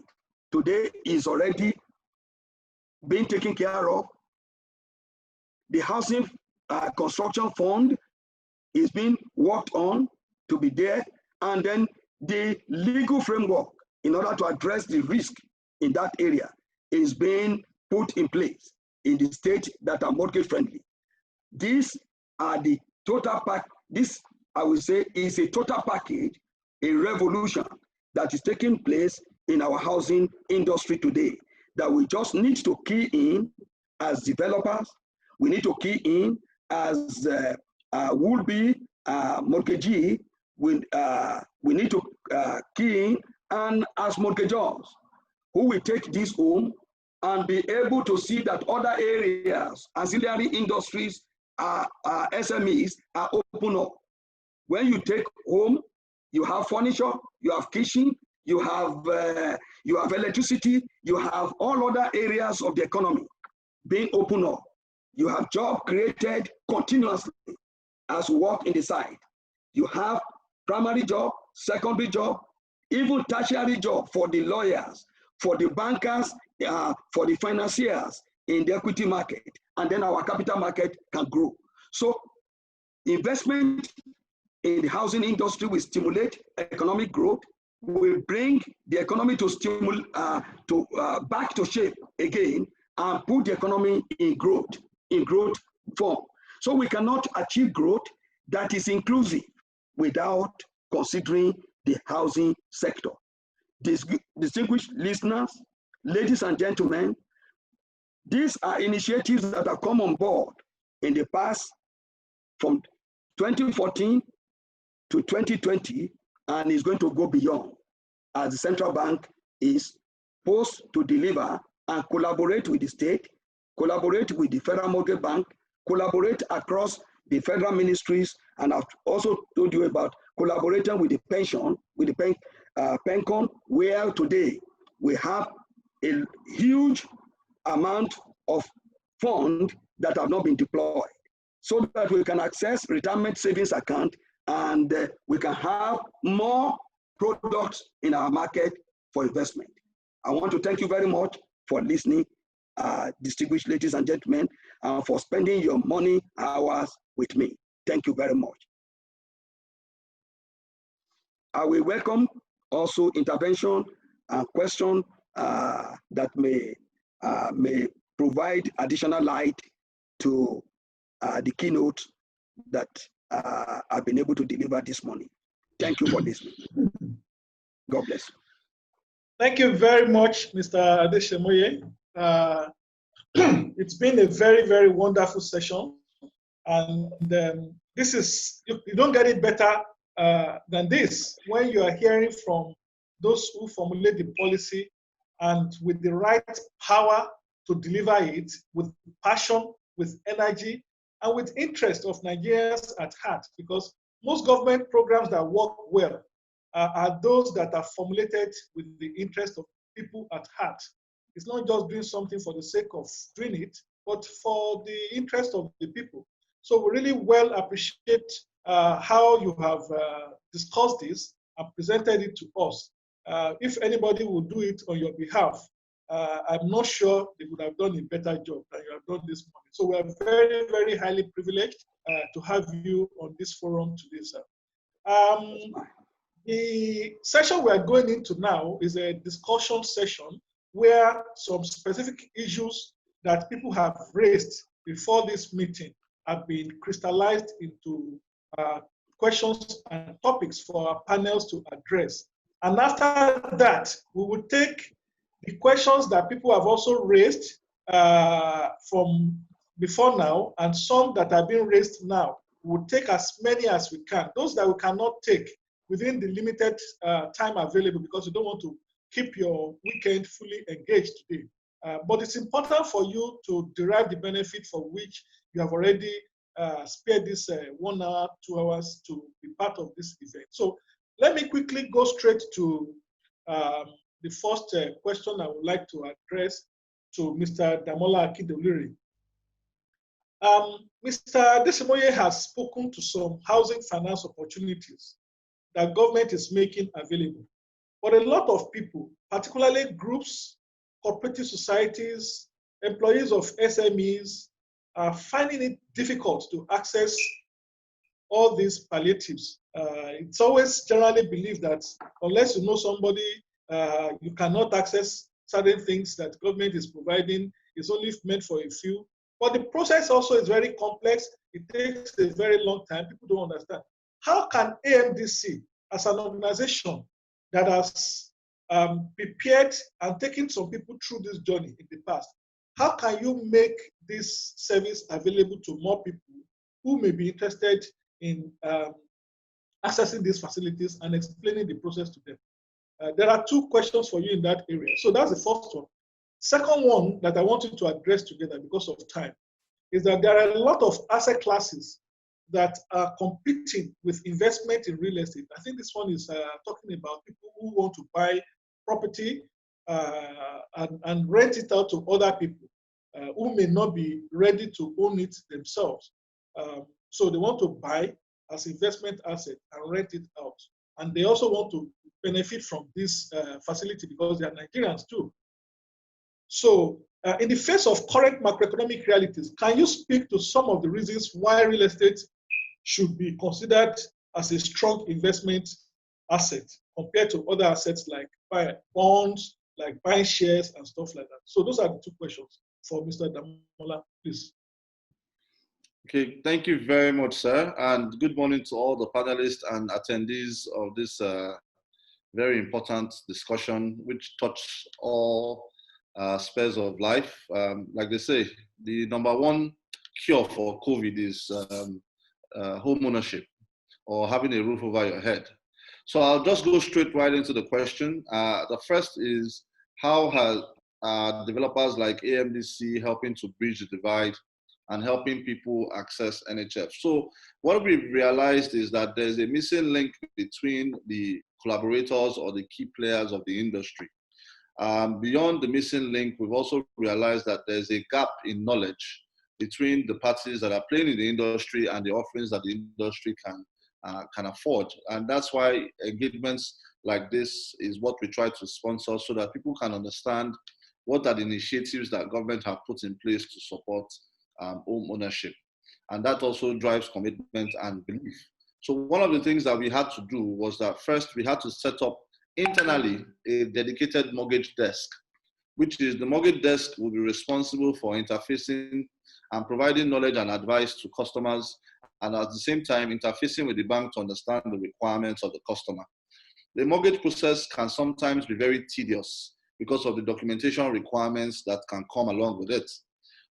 today is already being taken care of. The housing construction fund is being worked on to be there, and then the legal framework in order to address the risk in that area is being put in place in the states that are mortgage friendly. These are the total pack. This, I would say, is a total package, a revolution that is taking place in our housing industry today that we just need to key in as developers. We need to key in as would-be mortgagee. We need to key in and as mortgagors who will take this home and be able to see that other areas, ancillary industries, SMEs are open up. When you take home, you have furniture, you have kitchen, you have electricity, you have all other areas of the economy being open up. You have job created continuously as we work in the site. You have primary job, secondary job, even tertiary job for the lawyers, for the bankers, for the financiers in the equity market, and then our capital market can grow. So investment in the housing industry will stimulate economic growth, will bring the economy to back to shape again, and put the economy in growth form. So we cannot achieve growth that is inclusive without considering the housing sector. Distinguished listeners, ladies and gentlemen, these are initiatives that have come on board in the past from 2014 to 2020, and is going to go beyond as the central bank is supposed to deliver and collaborate with the state, collaborate with the Federal Mortgage Bank, collaborate across the federal ministries, and I've also told you about collaborating with the pension, with the PENCON, where today we have a huge amount of funds that have not been deployed, so that we can access retirement savings account and we can have more products in our market for investment. I want to thank you very much for listening, distinguished ladies and gentlemen, for spending your money hours with me. Thank you very much. I will welcome also intervention and question that may provide additional light to the keynote that I've been able to deliver this morning. Thank you for listening. God bless. Thank you very much, Mr. Adeshemoye. It's been a very, very wonderful session. And this is, you don't get it better than this when you are hearing from those who formulate the policy and with the right power to deliver it with passion, with energy, and with interest of Nigerians at heart. Because most government programs that work well are those that are formulated with the interest of people at heart. It's not just doing something for the sake of doing it, but for the interest of the people. So we really well appreciate how you have discussed this and presented it to us. If anybody will do it on your behalf, I'm not sure they would have done a better job than you have done this morning. So we are very, very highly privileged to have you on this forum today, sir. The session we are going into now is a discussion session where some specific issues that people have raised before this meeting have been crystallized into questions and topics for our panels to address. And after that, we will take the questions that people have also raised from before now and some that are being raised now. We'll take as many as we can. Those that we cannot take within the limited time available, because you don't want to keep your weekend fully engaged today. But it's important for you to derive the benefit for which you have already spared this 1 hour, 2 hours to be part of this event. So let me quickly go straight to the first question I would like to address to Mr. Damola Akindeluri. Mr. Adeshemoye has spoken to some housing finance opportunities that government is making available. But a lot of people, particularly groups, cooperative societies, employees of SMEs, are finding it difficult to access all these palliatives. It's always generally believed that unless you know somebody, you cannot access certain things that government is providing. It's only meant for a few. But the process also is very complex. It takes a very long time. People don't understand. How can AMDC, as an organization that has prepared and taken some people through this journey in the past, how can you make this service available to more people who may be interested in accessing these facilities and explaining the process to them? There are two questions for you in that area. So that's the first one. Second one that I want you to address together because of time is that there are a lot of asset classes that are competing with investment in real estate. I think this one is talking about people who want to buy property and rent it out to other people who may not be ready to own it themselves. So they want to buy as investment asset and rent it out. And they also want to benefit from this facility because they are Nigerians too. So in the face of current macroeconomic realities, can you speak to some of the reasons why real estate should be considered as a strong investment asset compared to other assets like bonds, like buying shares and stuff like that? So those are the two questions for Mr. Damola, please. Okay, thank you very much, sir. And good morning to all the panelists and attendees of this very important discussion, which touch all spheres of life. Like they say, the number one cure for COVID is home ownership or having a roof over your head. So I'll just go straight right into the question. The first is, how has developers like AMDC helping to bridge the divide and helping people access NHF? So what we've realized is that there's a missing link between the collaborators or the key players of the industry. Beyond the missing link, we've also realized that there's a gap in knowledge between the parties that are playing in the industry and the offerings that the industry can afford. And that's why engagements like this is what we try to sponsor, so that people can understand what are the initiatives that government have put in place to support home ownership. And that also drives commitment and belief. So one of the things that we had to do was that first we had to set up internally a dedicated mortgage desk, which is the mortgage desk will be responsible for interfacing and providing knowledge and advice to customers, and at the same time interfacing with the bank to understand the requirements of the customer. the mortgage process can sometimes be very tedious because of the documentation requirements that can come along with it.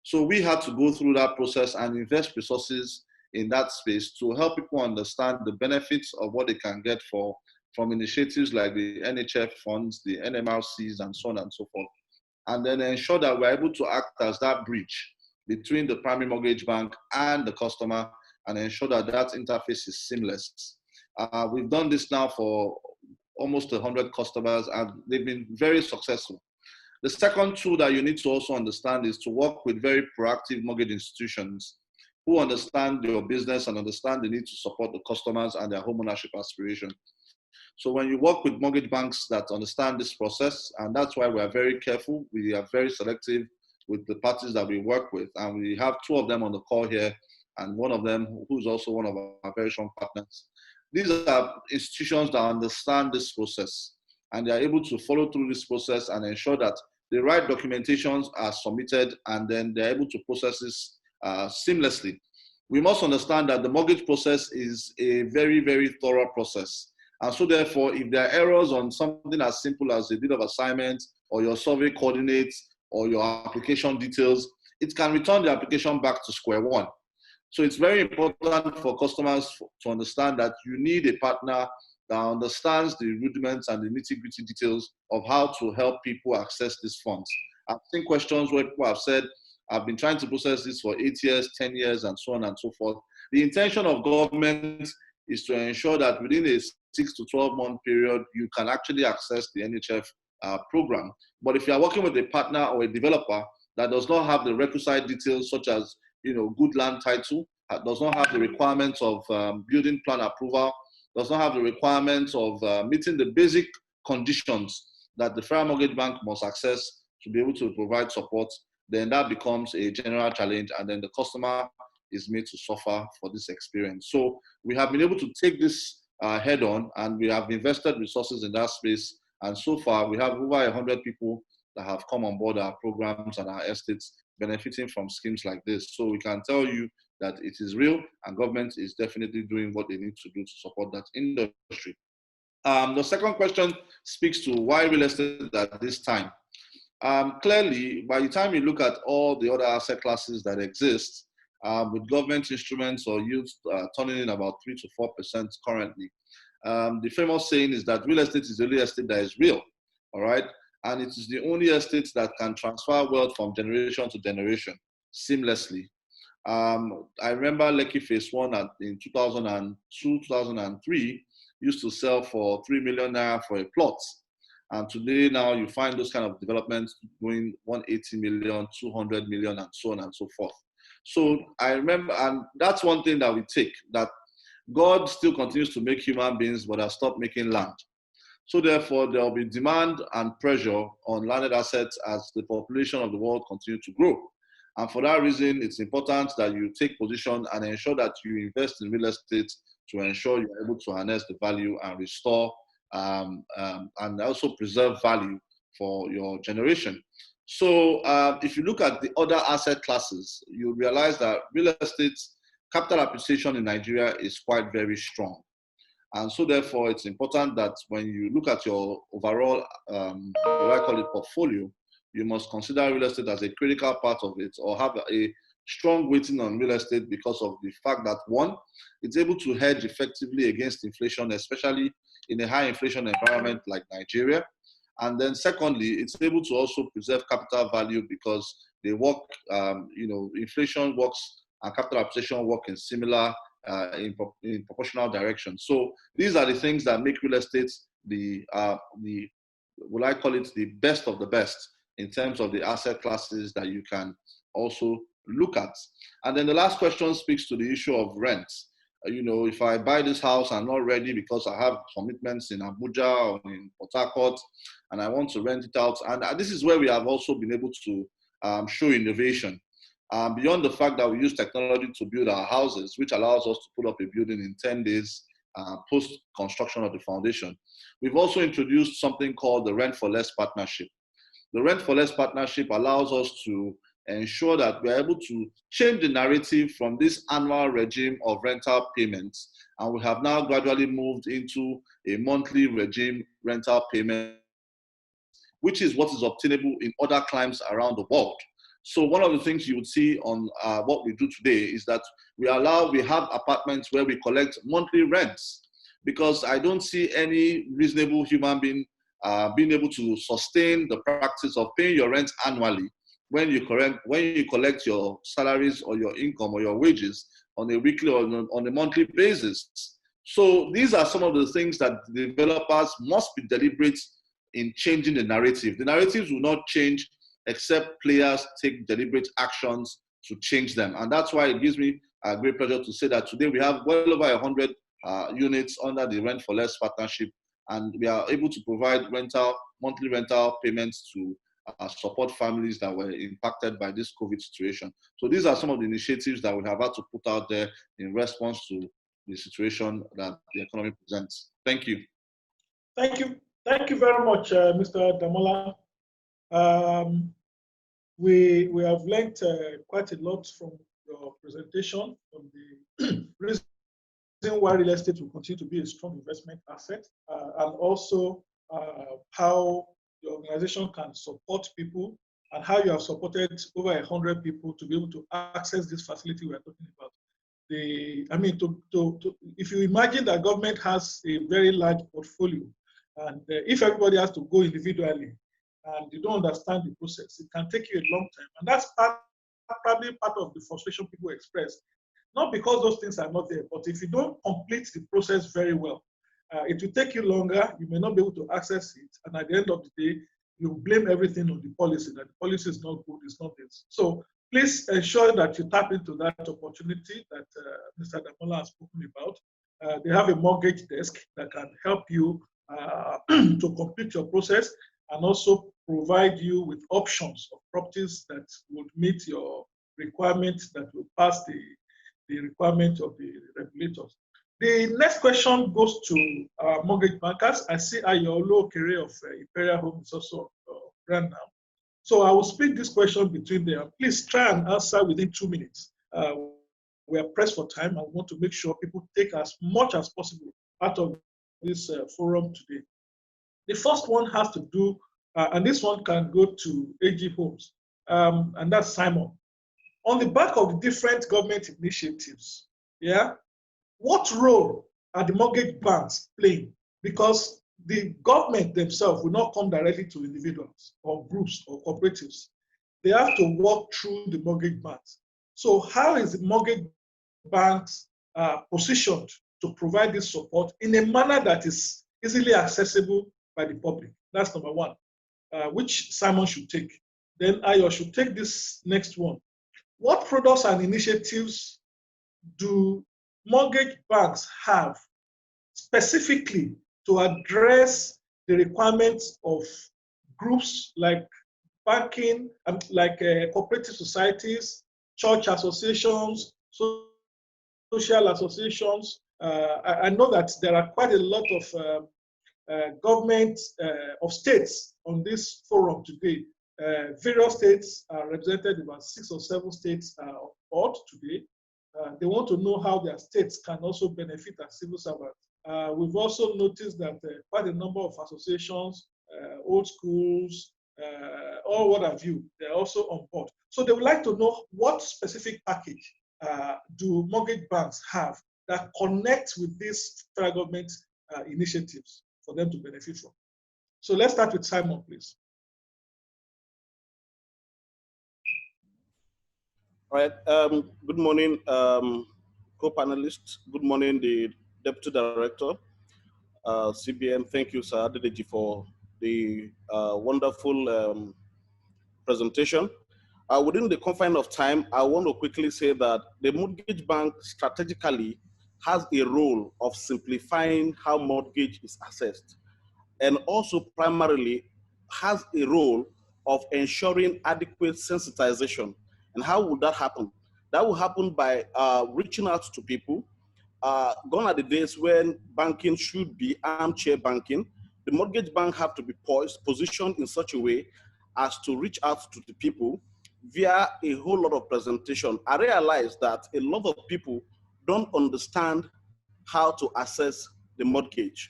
So we had to go through that process and invest resources in that space to help people understand the benefits of what they can get from initiatives like the NHF funds, the NMRCs, and so on and so forth. And then ensure that we're able to act as that bridge between the primary mortgage bank and the customer, and ensure that that interface is seamless. We've done this now for almost 100 customers, and they've been very successful. The second tool that you need to also understand is to work with very proactive mortgage institutions who understand your business and understand the need to support the customers and their homeownership aspiration. So when you work with mortgage banks that understand this process, and that's why we are very careful, we are very selective with the parties that we work with, and we have two of them on the call here, and one of them who's also one of our very strong partners. These are institutions that understand this process, and they are able to follow through this process and ensure that the right documentations are submitted, and then they're able to process this seamlessly. We must understand that the mortgage process is a very, very thorough process. And so therefore, if there are errors on something as simple as a deed of assignment or your survey coordinates or your application details, it can return the application back to square one. So it's very important for customers to understand that you need a partner that understands the rudiments and the nitty-gritty details of how to help people access these funds. I've seen questions where people have said, I've been trying to process this for 8 years, 10 years, and so on and so forth. The intention of government is to ensure that within a 6 to 12-month period, you can actually access the NHF program. But if you are working with a partner or a developer that does not have the requisite details, such as good land title, does not have the requirements of building plan approval, does not have the requirements of meeting the basic conditions that the Federal Mortgage Bank must access to be able to provide support, then that becomes a general challenge, and then the customer is made to suffer for this experience. So we have been able to take this head on, and we have invested resources in that space. And so far, we have over 100 people that have come on board our programs and our estates benefiting from schemes like this. So we can tell you that it is real, and government is definitely doing what they need to do to support that industry. The second question speaks to why real estate at this time. Clearly, by the time you look at all the other asset classes that exist, with government instruments or yields turning in about 3 to 4% currently, the famous saying is that real estate is the only estate that is real, all right? And it is the only estate that can transfer wealth from generation to generation seamlessly. I remember Lekki Phase 1 in 2002, 2003 used to sell for 3 million naira for a plot. And today now you find those kind of developments going 180 million, 200 million, and so on and so forth. So I remember, and that's one thing that we take, that God still continues to make human beings, but has stopped making land. So therefore, there will be demand and pressure on landed assets as the population of the world continues to grow. And for that reason, it's important that you take position and ensure that you invest in real estate to ensure you're able to harness the value and restore and also preserve value for your generation. So if you look at the other asset classes, you realize that real estate capital appreciation in Nigeria is quite very strong. And so therefore, it's important that when you look at your overall, what I call it, portfolio, you must consider real estate as a critical part of it, or have a strong weighting on real estate because of the fact that, one, it's able to hedge effectively against inflation, especially in a high inflation environment like Nigeria. And then secondly, it's able to also preserve capital value because they work, inflation works and capital appreciation work in similar, in proportional direction. So these are the things that make real estate what I call it, the best of the best in terms of the asset classes that you can also look at. And then the last question speaks to the issue of rent. If I buy this house, I'm not ready because I have commitments in Abuja or in Port Harcourt, and I want to rent it out. And this is where we have also been able to show innovation. Beyond the fact that we use technology to build our houses, which allows us to put up a building in 10 days post-construction of the foundation. We've also introduced something called the Rent for Less Partnership. The Rent for Less Partnership allows us to ensure that we're able to change the narrative from this annual regime of rental payments. And we have now gradually moved into a monthly regime rental payment, which is what is obtainable in other climes around the world. So one of the things you would see on what we do today is that we have apartments where we collect monthly rents, because I don't see any reasonable human being being able to sustain the practice of paying your rent annually when you collect your salaries or your income or your wages on a weekly or on a monthly basis. So these are some of the things that developers must be deliberate in changing the narrative. The narratives will not change except players take deliberate actions to change them. And that's why it gives me a great pleasure to say that today we have well over 100 units under the Rent for Less partnership, and we are able to provide monthly rental payments to support families that were impacted by this COVID situation. So these are some of the initiatives that we have had to put out there in response to the situation that the economy presents. Thank you. Thank you. Thank you very much, Mr. Damola. We have learned quite a lot from your presentation on the reason why real estate will continue to be a strong investment asset, and also how the organization can support people, and how you have supported over 100 people to be able to access this facility we are talking about. If you imagine that government has a very large portfolio, and if everybody has to go individually, and you don't understand the process, it can take you a long time. And that's probably part of the frustration people express. Not because those things are not there, but if you don't complete the process very well, it will take you longer, you may not be able to access it, and at the end of the day, you blame everything on the policy, that the policy is not good, it's not this. So please ensure that you tap into that opportunity that Mr. Damola has spoken about. They have a mortgage desk that can help you to complete your process, and also provide you with options of properties that would meet your requirements, that will pass the requirement of the regulators. The next question goes to mortgage bankers. I see Ayolo Okere of Imperial Home is also around now. So I will split this question between them. Please try and answer within 2 minutes. We are pressed for time. I want to make sure people take as much as possible out of this forum today. The first one has to do, and this one can go to AG Homes, and that's Simon. On the back of the different government initiatives, what role are the mortgage banks playing? Because the government themselves will not come directly to individuals or groups or cooperatives. They have to walk through the mortgage banks. So how is the mortgage banks positioned to provide this support in a manner that is easily accessible by the public? That's number one, which Simon should take. Then Ayo should take this next one. What products and initiatives do mortgage banks have specifically to address the requirements of groups like banking, and like cooperative societies, church associations, social associations? I know that there are quite a lot of government of states on this forum today. Various states are represented, about 6 or 7 states are on board today. They want to know how their states can also benefit as civil servants. We've also noticed that quite a number of associations, old schools, or what have you, they're also on board. So they would like to know what specific package do mortgage banks have that connect with these federal government initiatives for them to benefit from. So let's start with Simon, please. All right. Good morning, co-panelists. Good morning, the Deputy Director, CBN. Thank you, Sir Adedeji, for the wonderful presentation. Within the confine of time, I want to quickly say that the mortgage bank strategically has a role of simplifying how mortgage is assessed, and also primarily has a role of ensuring adequate sensitization. And how would that happen? That will happen by reaching out to people. Gone are the days when banking should be armchair banking. The mortgage bank have to be positioned in such a way as to reach out to the people via a whole lot of presentation, I realized that a lot of people don't understand how to access the mortgage,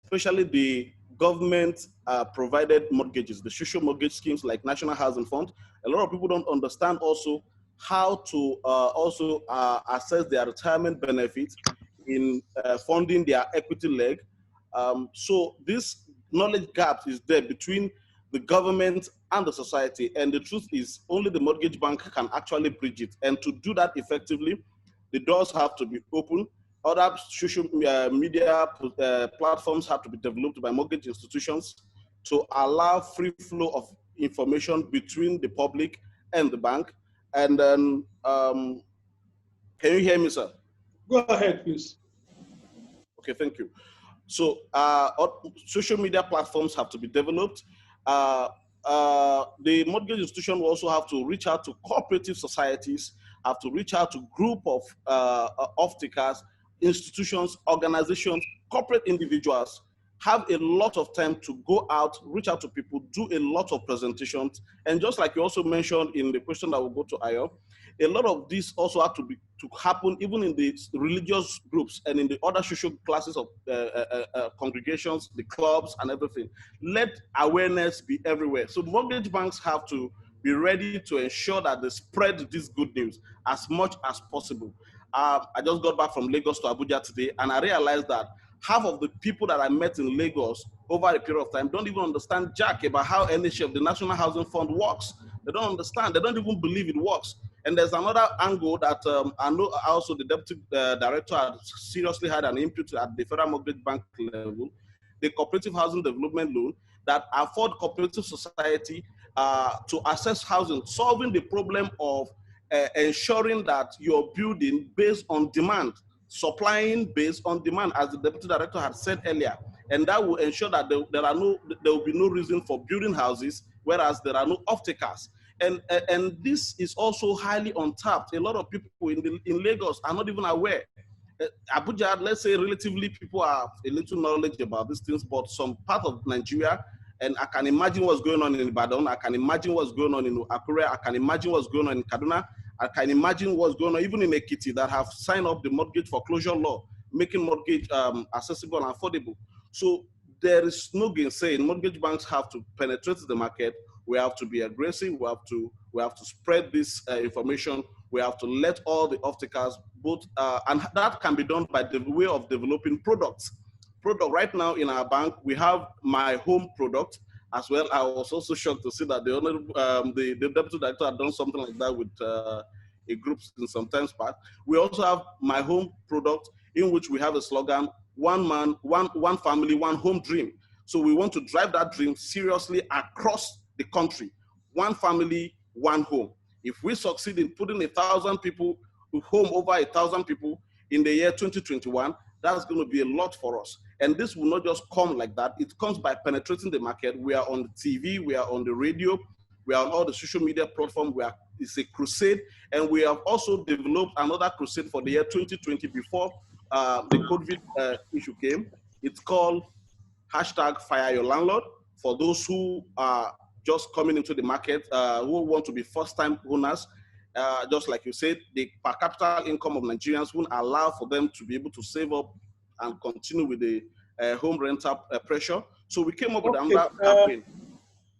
especially the government provided mortgages, the social mortgage schemes like National Housing Fund. A lot of people don't understand also how to access their retirement benefits in funding their equity leg. So this knowledge gap is there between the government and the society. And the truth is only the mortgage bank can actually bridge it. And to do that effectively, the doors have to be open. Other social media platforms have to be developed by mortgage institutions to allow free flow of information between the public and the bank. And then, can you hear me, sir? Go ahead, please. Okay, thank you. So social media platforms have to be developed. The mortgage institution will also have to reach out to cooperative societies, have to reach out to group of off-takers, institutions, organizations, corporate individuals, have a lot of time to go out, reach out to people, do a lot of presentations. And just like you also mentioned in the question that will go to Ayo, a lot of this also have to happen even in the religious groups and in the other social classes of congregations, the clubs and everything. Let awareness be everywhere. So mortgage banks have to be ready to ensure that they spread this good news as much as possible. I just got back from Lagos to Abuja today, and I realized that half of the people that I met in Lagos over a period of time don't even understand jack about how NHF, the National Housing Fund, works. They don't understand. They don't even believe it works. And there's another angle that I know also the deputy director had seriously had an input at the Federal Mortgage Bank level, the Cooperative Housing Development Loan that afford cooperative society to access housing, solving the problem of ensuring that you're building based on demand, supplying based on demand, as the deputy director had said earlier. And that will ensure that there will be no reason for building houses, whereas there are no off-takers. And this is also highly untapped. A lot of people in Lagos are not even aware. Abuja, let's say relatively people have a little knowledge about these things, but some part of Nigeria, and I can imagine what's going on in Ibadan, I can imagine what's going on in Akure, I can imagine what's going on in Kaduna, I can imagine what's going on even in Ekiti that have signed up the mortgage foreclosure law, making mortgage accessible and affordable. So there is no gainsaying. Mortgage banks have to penetrate the market. We have to be aggressive. We have to spread this information. We have to let all the off-takers both, and that can be done by the way of developing products. Right now in our bank, we have My Home product as well. I was also shocked to see that the deputy director had done something like that with a group in some times past. We also have My Home product, in which we have a slogan: one man, one family, one home dream. So we want to drive that dream seriously across the country. One family, one home. If we succeed in putting 1,000 people, home over 1,000 people in the year 2021, that's going to be a lot for us. And this will not just come like that. It comes by penetrating the market. We are on the TV, we are on the radio, we are on all the social media platforms. It's a crusade. And we have also developed another crusade for the year 2020 before the COVID issue came. It's called #FireYourLandlord. For those who are just coming into the market, who want to be first-time owners, just like you said, the per capita income of Nigerians won't allow for them to be able to save up and continue with the home rental pressure. So we came up with another campaign.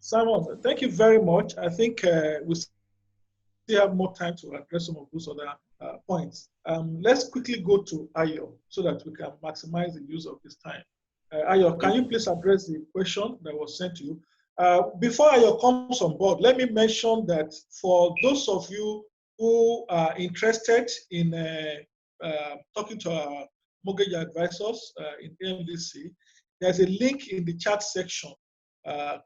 Simon, thank you very much. I think we still have more time to address some of those other points. Let's quickly go to Ayo so that we can maximize the use of this time. Ayo, can you please address the question that was sent to you? Before Ayo comes on board, let me mention that for those of you who are interested in talking to our mortgage advisors in AMDC, there's a link in the chat section.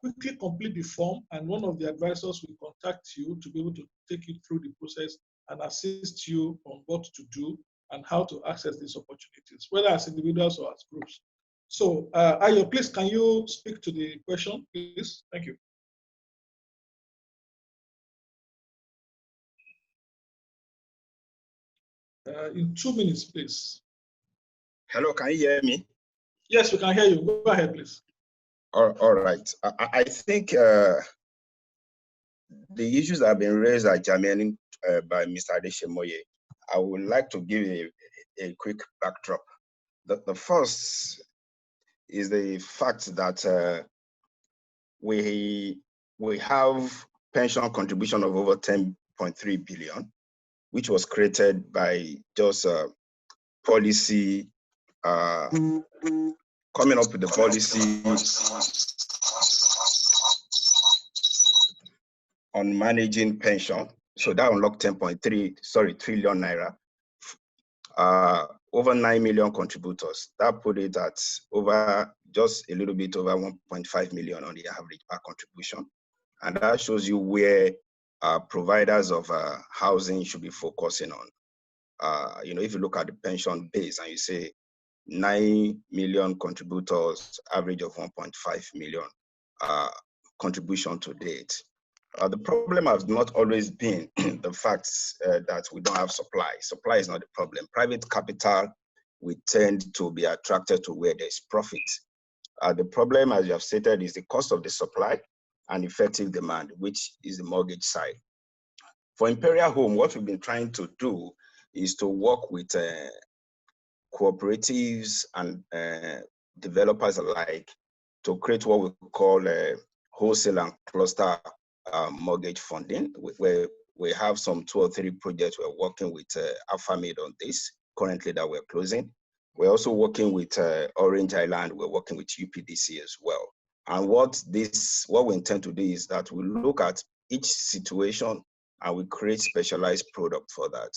Quickly complete the form, and one of the advisors will contact you to be able to take you through the process and assist you on what to do and how to access these opportunities, whether as individuals or as groups. So, Ayo, please, can you speak to the question, please? Thank you. In 2 minutes, please. Hello, can you hear me? Yes, we can hear you. Go ahead, please. All right. I think the issues that have been raised are germane by Mr. Adeshemoye. I would like to give a quick backdrop. The first is the fact that we have pension contribution of over 10.3 billion, which was created by just policy, coming up with the policy on managing pension. So that unlocked 10.3 trillion naira. Over 9 million contributors. That put it at over just a little bit over 1.5 million on the average per contribution. And that shows you where providers of housing should be focusing on. If you look at the pension base and you say 9 million contributors, average of 1.5 million contribution to date. The problem has not always been the fact that we don't have supply. Supply is not the problem. Private capital, we tend to be attracted to where there's profit. The problem, as you have stated, is the cost of the supply and effective demand, which is the mortgage side. For Imperial Home, what we've been trying to do is to work with cooperatives and developers alike to create what we call wholesale and cluster mortgage funding, where we have some 2 or 3 projects we're working with AlphaMid on this currently that we're closing. We're also working with Orange Island. We're working with UPDC as well. And what we intend to do is that we look at each situation and we create specialized product for that.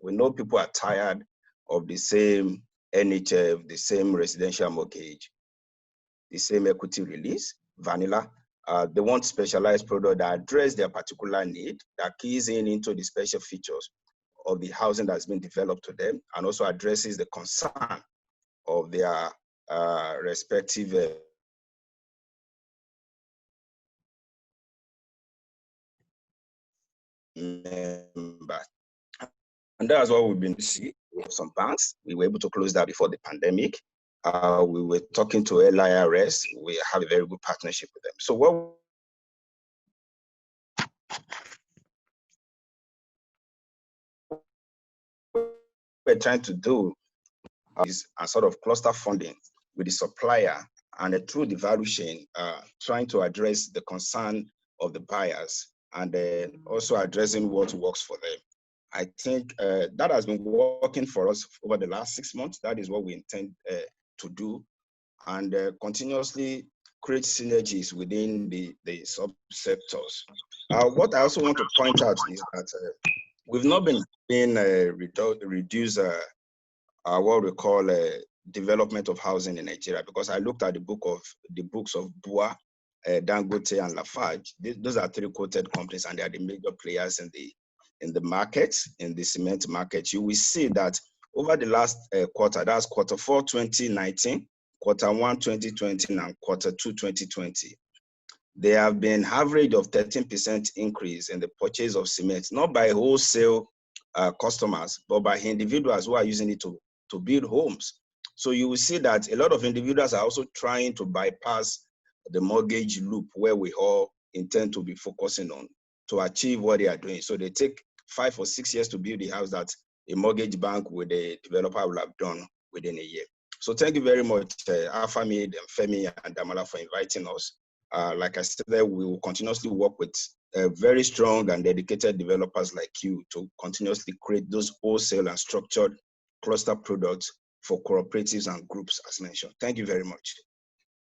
We know people are tired of the same NHF, the same residential mortgage, the same equity release, vanilla. They want specialized product that address their particular need, that keys into the special features of the housing that's been developed to them, and also addresses the concern of their respective members. And that's what we've been seeing with some banks. We were able to close that before the pandemic. We were talking to LIRS. We have a very good partnership with them. So what we're trying to do is a sort of cluster funding with the supplier and through the value chain, trying to address the concern of the buyers and also addressing what works for them. I think that has been working for us over the last 6 months. That is what we intend to do, and continuously create synergies within the subsectors. What I also want to point out is that we've not been reduce what we call development of housing in Nigeria, because I looked at the books of Bua, Dangote, and Lafarge. Those are 3 quoted companies, and they are the major players in the market, in the cement market. You will see that over the last quarter, that's quarter 4 2019, quarter 1 2020, and quarter 2 2020, there have been average of 13% increase in the purchase of cement, not by wholesale customers, but by individuals who are using it to build homes. So you will see that a lot of individuals are also trying to bypass the mortgage loop where we all intend to be focusing on to achieve what they are doing. So they take 5 or 6 years to build the house that a mortgage bank with a developer will have done within a year. So thank you very much, AlphaMid, Femi, and Damola for inviting us. Like I said, we will continuously work with very strong and dedicated developers like you to continuously create those wholesale and structured cluster products for cooperatives and groups, as mentioned. Thank you very much.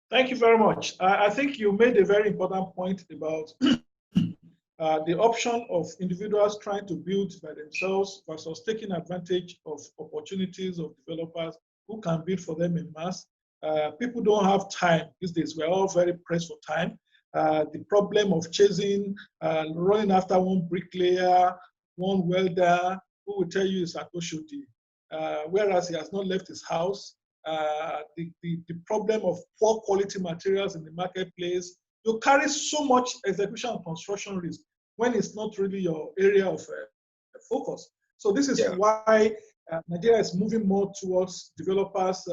Thank you very much. I think you made a very important point about the option of individuals trying to build by themselves versus taking advantage of opportunities of developers who can build for them in mass. People don't have time these days. We're all very pressed for time. The problem of chasing, running after one bricklayer, one welder, who will tell you is Atoshoti, whereas he has not left his house. The problem of poor quality materials in the marketplace. You carry so much execution and construction risk when it's not really your area of focus. So this is why Nigeria is moving more towards developers'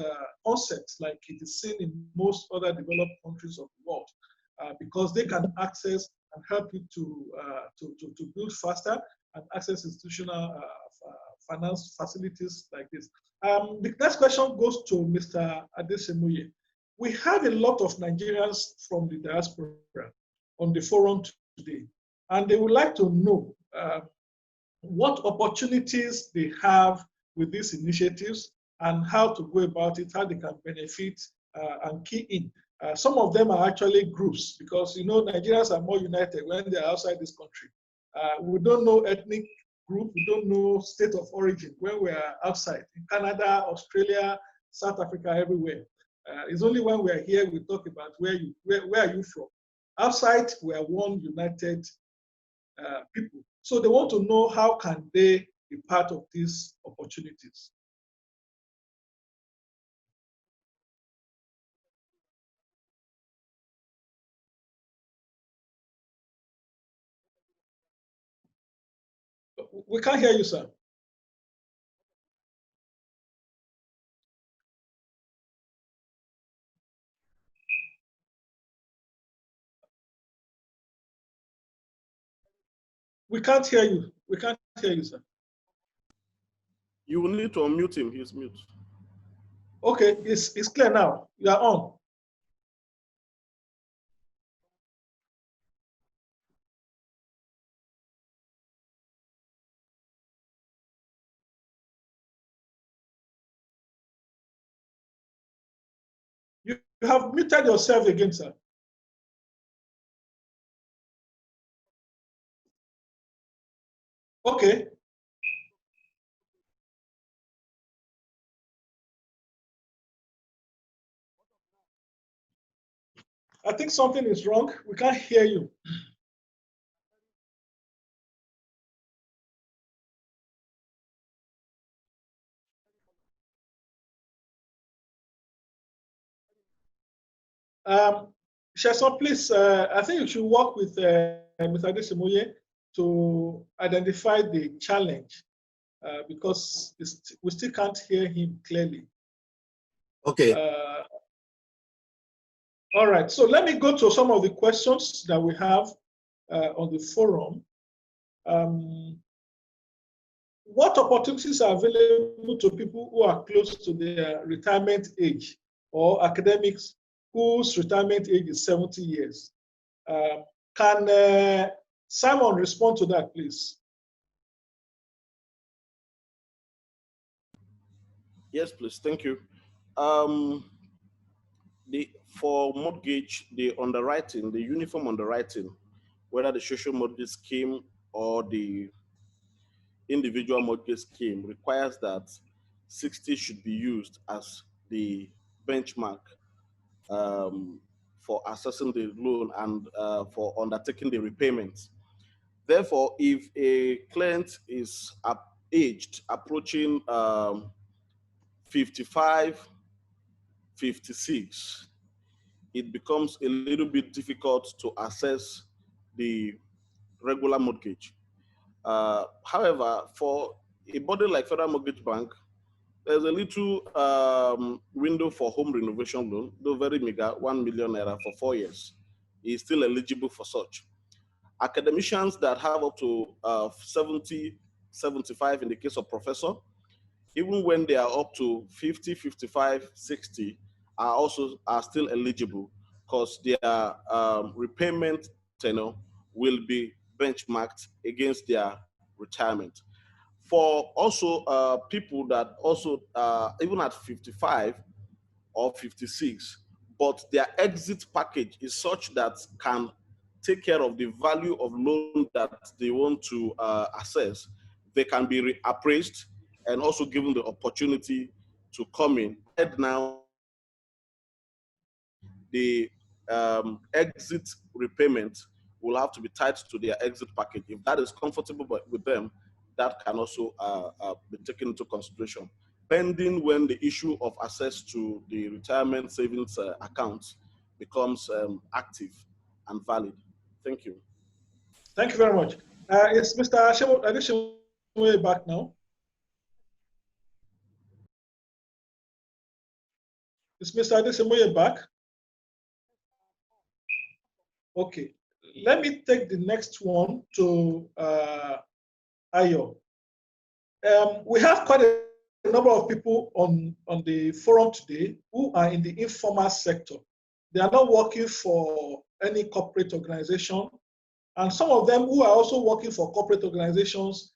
concepts like it is seen in most other developed countries of the world, because they can access and help you to build faster and access institutional finance facilities like this. The next question goes to Mr. Adesemoye. We have a lot of Nigerians from the diaspora on the forum today, and they would like to know what opportunities they have with these initiatives and how to go about it, how they can benefit and key in. Some of them are actually groups because, you know, Nigerians are more united when they're outside this country. We don't know ethnic group, we don't know state of origin when we are outside, in Canada, Australia, South Africa, everywhere. It's only when we're here we talk about where are you from. Outside, we are one united people. So they want to know how can they be part of these opportunities. We can't hear you, sir. We can't hear you. We can't hear you, sir. You will need to unmute him. He's mute. Okay, it's clear now. You are on. You have muted yourself again, sir. Okay. I think something is wrong. We can't hear you. Sheson, please, I think you should work with Mr. Adesemoye to identify the challenge because we still can't hear him clearly. Okay. All right, so let me go to some of the questions that we have on the forum. What opportunities are available to people who are close to their retirement age or academics whose retirement age is 70 years? Can Simon respond to that, please? Yes, please. Thank you. For mortgage, the underwriting, the uniform underwriting, whether the social mortgage scheme or the individual mortgage scheme, requires that 60 should be used as the benchmark for assessing the loan and for undertaking the repayment. Therefore, if a client is aged, approaching 55, 56, it becomes a little bit difficult to assess the regular mortgage. However, for a body like Federal Mortgage Bank, there's a little window for home renovation loan, though very meager, 1 million naira for 4 years. Is still eligible for such. Academicians that have up to 70, 75 in the case of professor, even when they are up to 50, 55, 60, are still eligible because their repayment tenure will be benchmarked against their retirement. For also people that also, even at 55 or 56, but their exit package is such that can take care of the value of loan that they want to assess, they can be reappraised and also given the opportunity to come in. And now, the exit repayment will have to be tied to their exit package. If that is comfortable with them, that can also be taken into consideration, pending when the issue of access to the retirement savings accounts becomes active and valid. Thank you. Thank you very much. Is Mr. Adesemoye back now? Is Mr. Adesemoye back? Okay, let me take the next one to Ayo. We have quite a number of people on the forum today who are in the informal sector. They are not working for any corporate organization. And some of them who are also working for corporate organizations,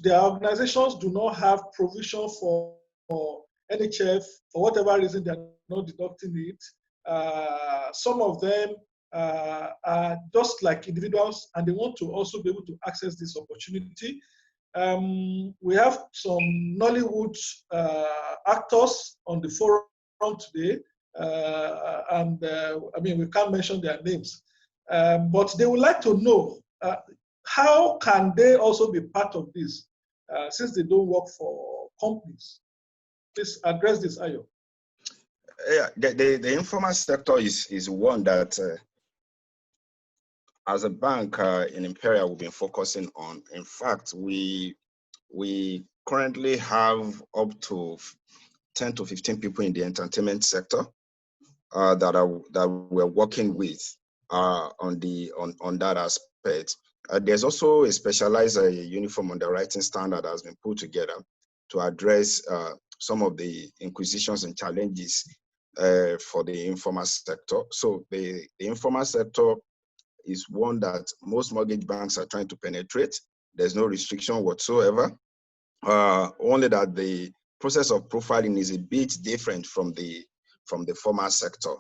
their organizations do not have provision for NHF. For whatever reason, they are not deducting it. Some of them are just like individuals, and they want to also be able to access this opportunity. We have some Nollywood actors on the forum today, and I mean, we can't mention their names, but they would like to know how can they also be part of this since they don't work for companies. Please address this, Ayo. Yeah, the informal sector is one that, as a bank in Imperial, we've been focusing on. In fact, we currently have up to 10 to 15 people in the entertainment sector that we're working with on that aspect. There's also a specialized uniform underwriting standard that has been put together to address some of the inquisitions and challenges for the informal sector. So the informal sector is one that most mortgage banks are trying to penetrate. There's no restriction whatsoever. Only that the process of profiling is a bit different from the formal sector.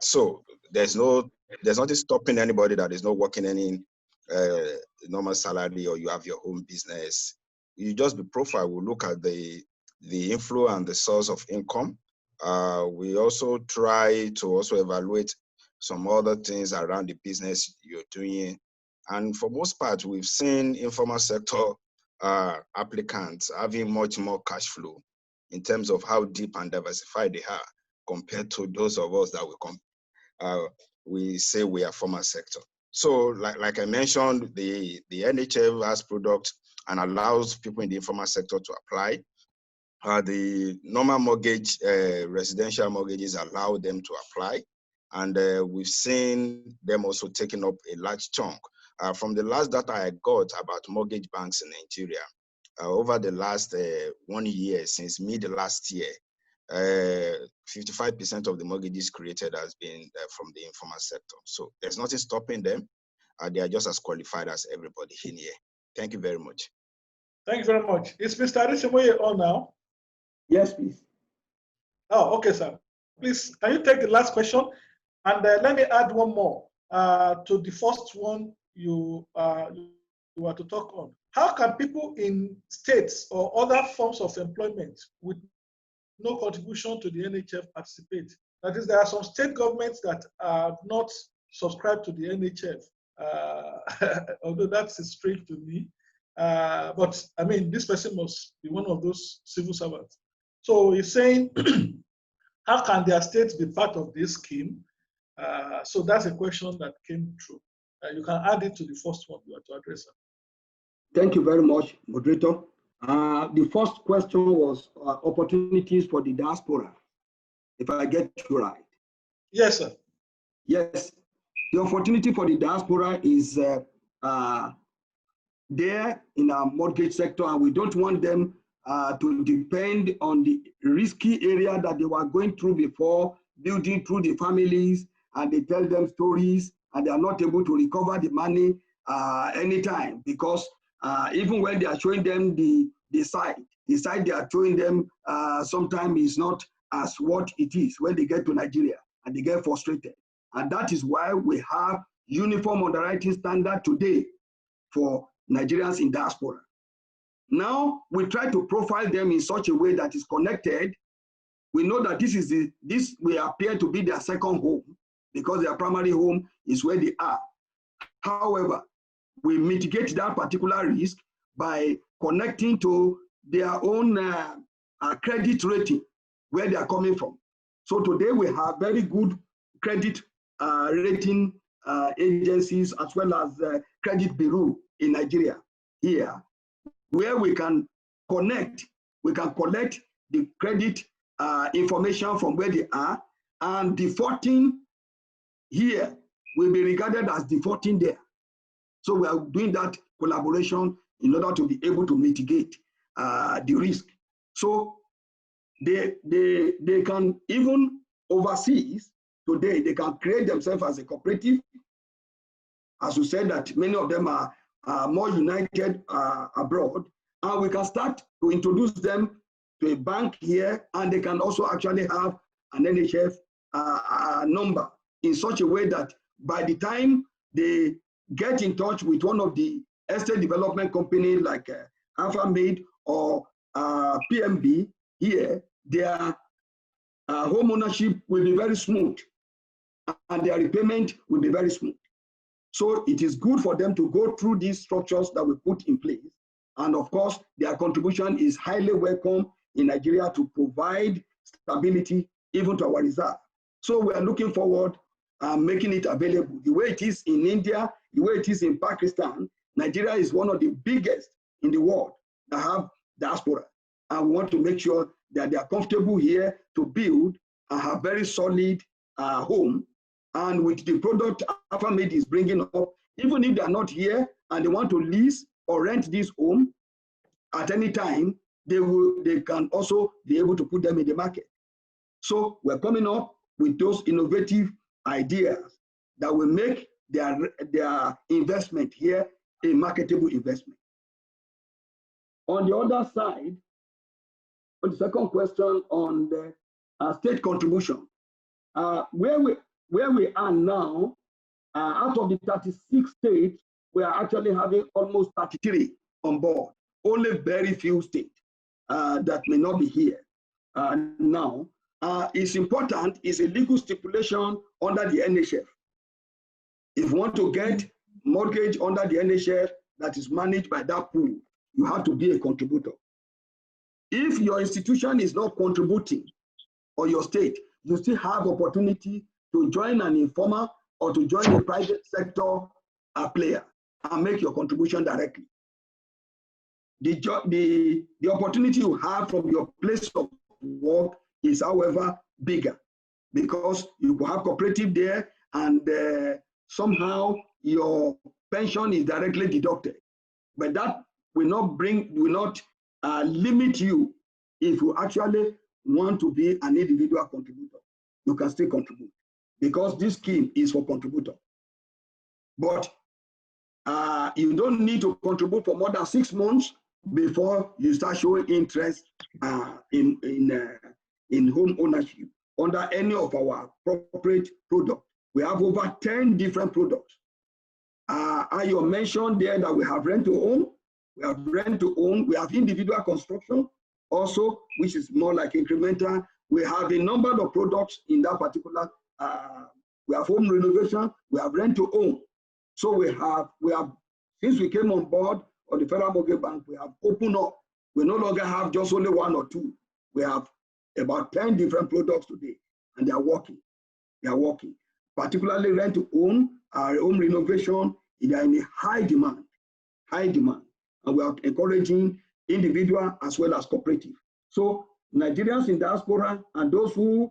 So there's nothing stopping anybody that is not working any normal salary, or you have your own business. You just be profiled. We'll look at the inflow and the source of income. We also try to also evaluate some other things around the business you're doing. And for most part, we've seen informal sector applicants having much more cash flow in terms of how deep and diversified they are compared to those of us that we say we are formal sector. So like I mentioned, the NHF has product and allows people in the informal sector to apply. The normal mortgage, residential mortgages allow them to apply. And we've seen them also taking up a large chunk. From the last data I got about mortgage banks in Nigeria, over the last 1 year, since mid last year, 55% of the mortgages created has been from the informal sector. So there's nothing stopping them. They are just as qualified as everybody in here. Thank you very much. Thank you very much. Is Mr. Adesimoye on now? Yes, please. Oh, okay, sir. Please, can you take the last question? And let me add one more to the first one you were to talk on. How can people in states or other forms of employment with no contribution to the NHF participate? That is, there are some state governments that are not subscribed to the NHF, although that's strange to me. But I mean, this person must be one of those civil servants. So he's saying, how can their states be part of this scheme? So that's a question that came through. You can add it to the first one you are to address. Thank you very much, moderator. The first question was opportunities for the diaspora, if I get you right. Yes, sir. Yes, the opportunity for the diaspora is there in our mortgage sector, and we don't want them to depend on the risky area that they were going through before, building through the families, and they tell them stories, and they are not able to recover the money anytime, because even when they are showing them the site they are showing them sometimes is not as what it is when they get to Nigeria, and they get frustrated. And that is why we have uniform underwriting standard today for Nigerians in diaspora. Now we try to profile them in such a way that is connected. We know that this will appear to be their second home, because their primary home is where they are. However, we mitigate that particular risk by connecting to their own credit rating, where they are coming from. So today we have very good credit rating agencies, as well as credit bureau in Nigeria here, where we can collect the credit information from where they are, and defaulting here will be regarded as defaulting there. So we are doing that collaboration in order to be able to mitigate the risk. So they can, even overseas today, they can create themselves as a cooperative. As you said, that many of them are more united abroad, and we can start to introduce them to a bank here, and they can also actually have an NHF number in such a way that by the time they get in touch with one of the estate development companies like AlphaMid or PMB here, their home ownership will be very smooth and their repayment will be very smooth. So it is good for them to go through these structures that we put in place. And of course, their contribution is highly welcome in Nigeria to provide stability even to our reserve. So we are looking forward making it available. The way it is in India, the way it is in Pakistan, Nigeria is one of the biggest in the world that have diaspora. And we want to make sure that they are comfortable here to build and have very solid home. And with the product AlphaMid is bringing up, even if they are not here and they want to lease or rent this home at any time, they can also be able to put them in the market. So we're coming up with those innovative ideas that will make their investment here a marketable investment. On the other side, on the second question on the state contribution, where we are now, out of the 36 states, we are actually having almost 33 on board. Only very few states that may not be here now. It's important, it's a legal stipulation under the NHF. If you want to get mortgage under the NHF that is managed by that pool, you have to be a contributor. If your institution is not contributing, or your state, you still have opportunity to join an informer or to join a private sector player and make your contribution directly. The opportunity you have from your place of work is, however, bigger because you will have cooperative there and somehow your pension is directly deducted. But that will not limit you if you actually want to be an individual contributor. You can still contribute because this scheme is for contributor. But you don't need to contribute for more than 6 months before you start showing interest in home ownership under any of our corporate products. We have over 10 different products. You mentioned there that we have rent to own, we have individual construction also, which is more like incremental. We have a number of products in that particular, we have home renovation, we have rent to own. So we have, since we came on board of the Federal Mortgage Bank, we have opened up. We no longer have just only 1 or 2. We have about 10 different products today, and they are working. They are working. Particularly rent to own, our home renovation, they are in a high demand. And we are encouraging individual as well as cooperative. So Nigerians in diaspora and those who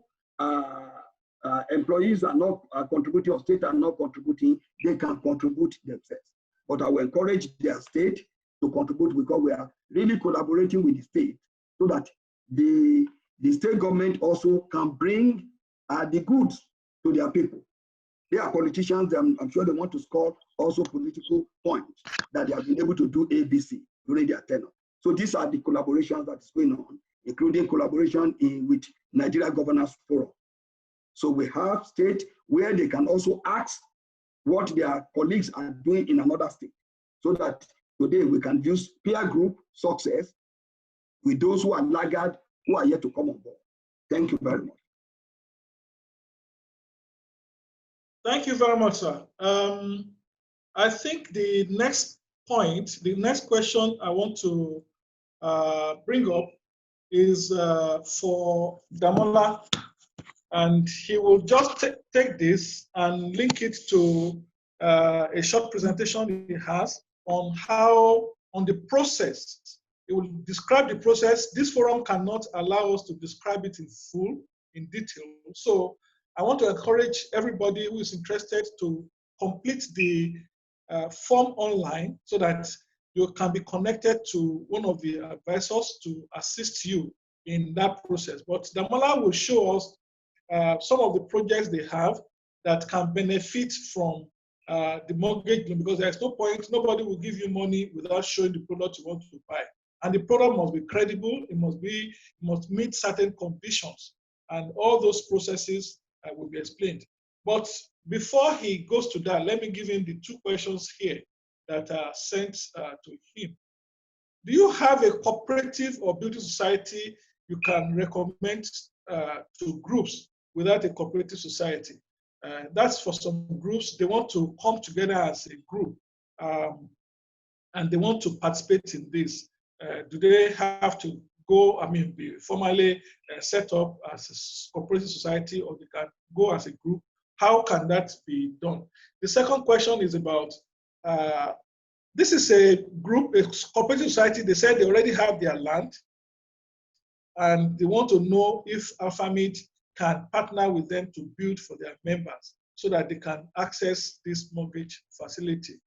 employees are not contributing or state are not contributing, they can contribute themselves. But I will encourage their state to contribute because we are really collaborating with the state so that the state government also can bring the goods to their people. They are politicians, I'm sure they want to score also political points that they have been able to do ABC during their tenure. So these are the collaborations that is going on, including collaboration with Nigeria Governors Forum. So we have states where they can also ask what their colleagues are doing in another state, so that today we can use peer group success with those who are laggard, who are yet to come on board. Thank you very much. Thank you very much, sir. I think the next point, the next question I want to bring up is for Damola, and he will just take this and link it to a short presentation he has on how, on the process. He will describe the process. This forum cannot allow us to describe it in full, in detail. So I want to encourage everybody who is interested to complete the form online so that you can be connected to one of the advisors to assist you in that process. But Damola will show us some of the projects they have that can benefit from the mortgage loan, because there's no point, nobody will give you money without showing the product you want to buy. And the product must be credible, it must meet certain conditions, and all those processes will be explained. But before he goes to that, let me give him the 2 questions here that are sent to him. Do you have a cooperative or building society you can recommend to groups without a cooperative society? That's for some groups, they want to come together as a group and they want to participate in this. Do they have to go, be formally set up as a cooperative society, or they can go as a group? How can that be done? The second question is about, this is a group, a cooperative society. They said they already have their land and they want to know if AlphaMid can partner with them to build for their members so that they can access this mortgage facility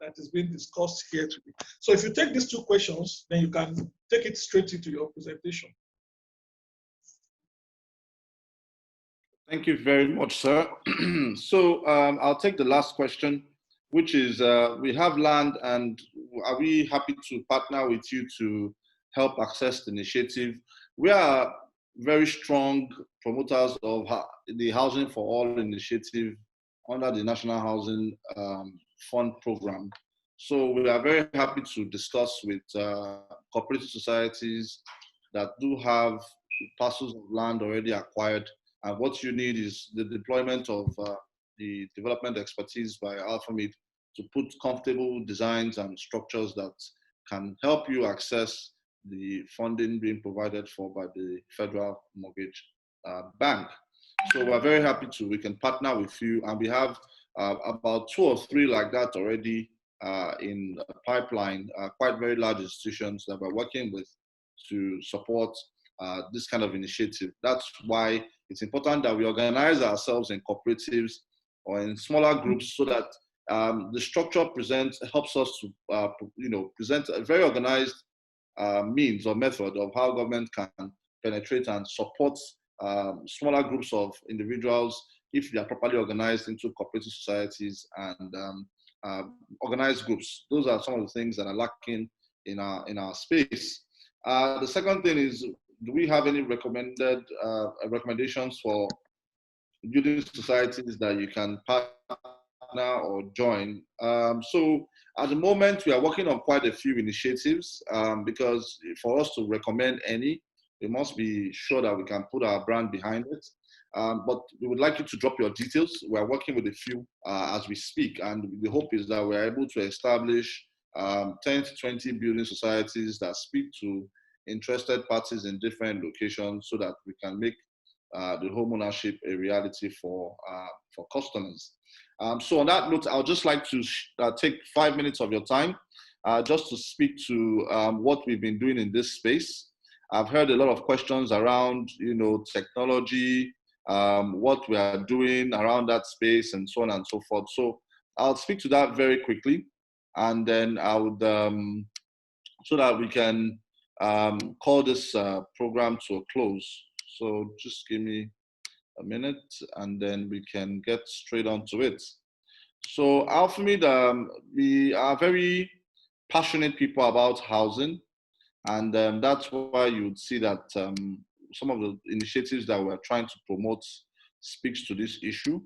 that is being discussed here today. So if you take these 2 questions, then you can take it straight into your presentation. Thank you very much, sir. So I'll take the last question, which is, we have land, and are we happy to partner with you to help access the initiative? We are very strong promoters of the Housing for All initiative under the National Housing Fund program. So we are very happy to discuss with cooperative societies that do have parcels of land already acquired. And what you need is the deployment of the development expertise by AlphaMid to put comfortable designs and structures that can help you access the funding being provided for by the Federal Mortgage Bank. So we're very happy we can partner with you, and we have about 2 or 3 like that already in a pipeline, quite very large institutions that we're working with to support this kind of initiative. That's why it's important that we organize ourselves in cooperatives or in smaller groups so that the structure helps us to present a very organized means or method of how government can penetrate and support smaller groups of individuals if they are properly organized into cooperative societies and organized groups. Those are some of the things that are lacking in our space. The second thing is, do we have any recommendations for building societies that you can partner or join? So at the moment, we are working on quite a few initiatives because for us to recommend any, we must be sure that we can put our brand behind it. But we would like you to drop your details. We are working with a few as we speak, and the hope is that we're able to establish 10 to 20 building societies that speak to interested parties in different locations so that we can make the home ownership a reality for customers. So on that note, I'd just like to take 5 minutes of your time just to speak to what we've been doing in this space. I've heard a lot of questions around, technology, what we are doing around that space, and so on and so forth. So I'll speak to that very quickly, and then I would, so that we can call this program to a close. So just give me a minute, and then we can get straight onto it. So AlphaMid, we are very passionate people about housing, and that's why you'd see that some of the initiatives that we're trying to promote speaks to this issue.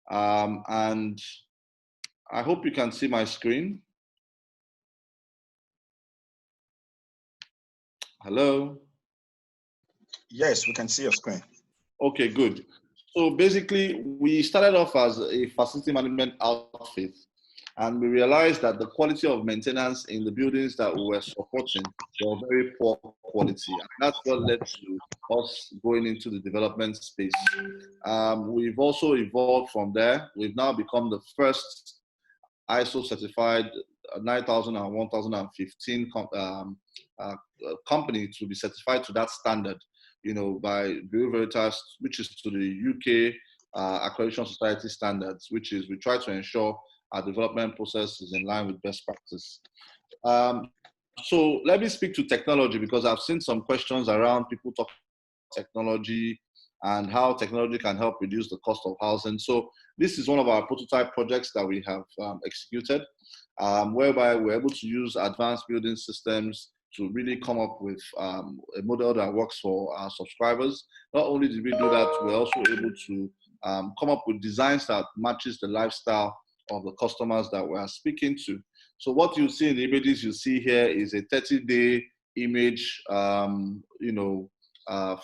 And I hope you can see my screen. Hello? Yes, we can see your screen. Okay, good. So basically, we started off as a facility management outfit, and we realized that the quality of maintenance in the buildings that we were supporting were very poor quality. And that's what led to us going into the development space. We've also evolved from there. We've now become the first ISO certified 9000 and 1015 company to be certified to that standard, by Bureau Veritas, which is to the UK Accreditation Society standards, which is we try to ensure our development process is in line with best practice. So let me speak to technology, because I've seen some questions around people talking about technology and how technology can help reduce the cost of housing. So this is one of our prototype projects that we have executed, whereby we're able to use advanced building systems to really come up with a model that works for our subscribers. Not only did we do that, we're also able to come up with designs that matches the lifestyle of the customers that we are speaking to. So what you see in the images you see here is a 30-day image,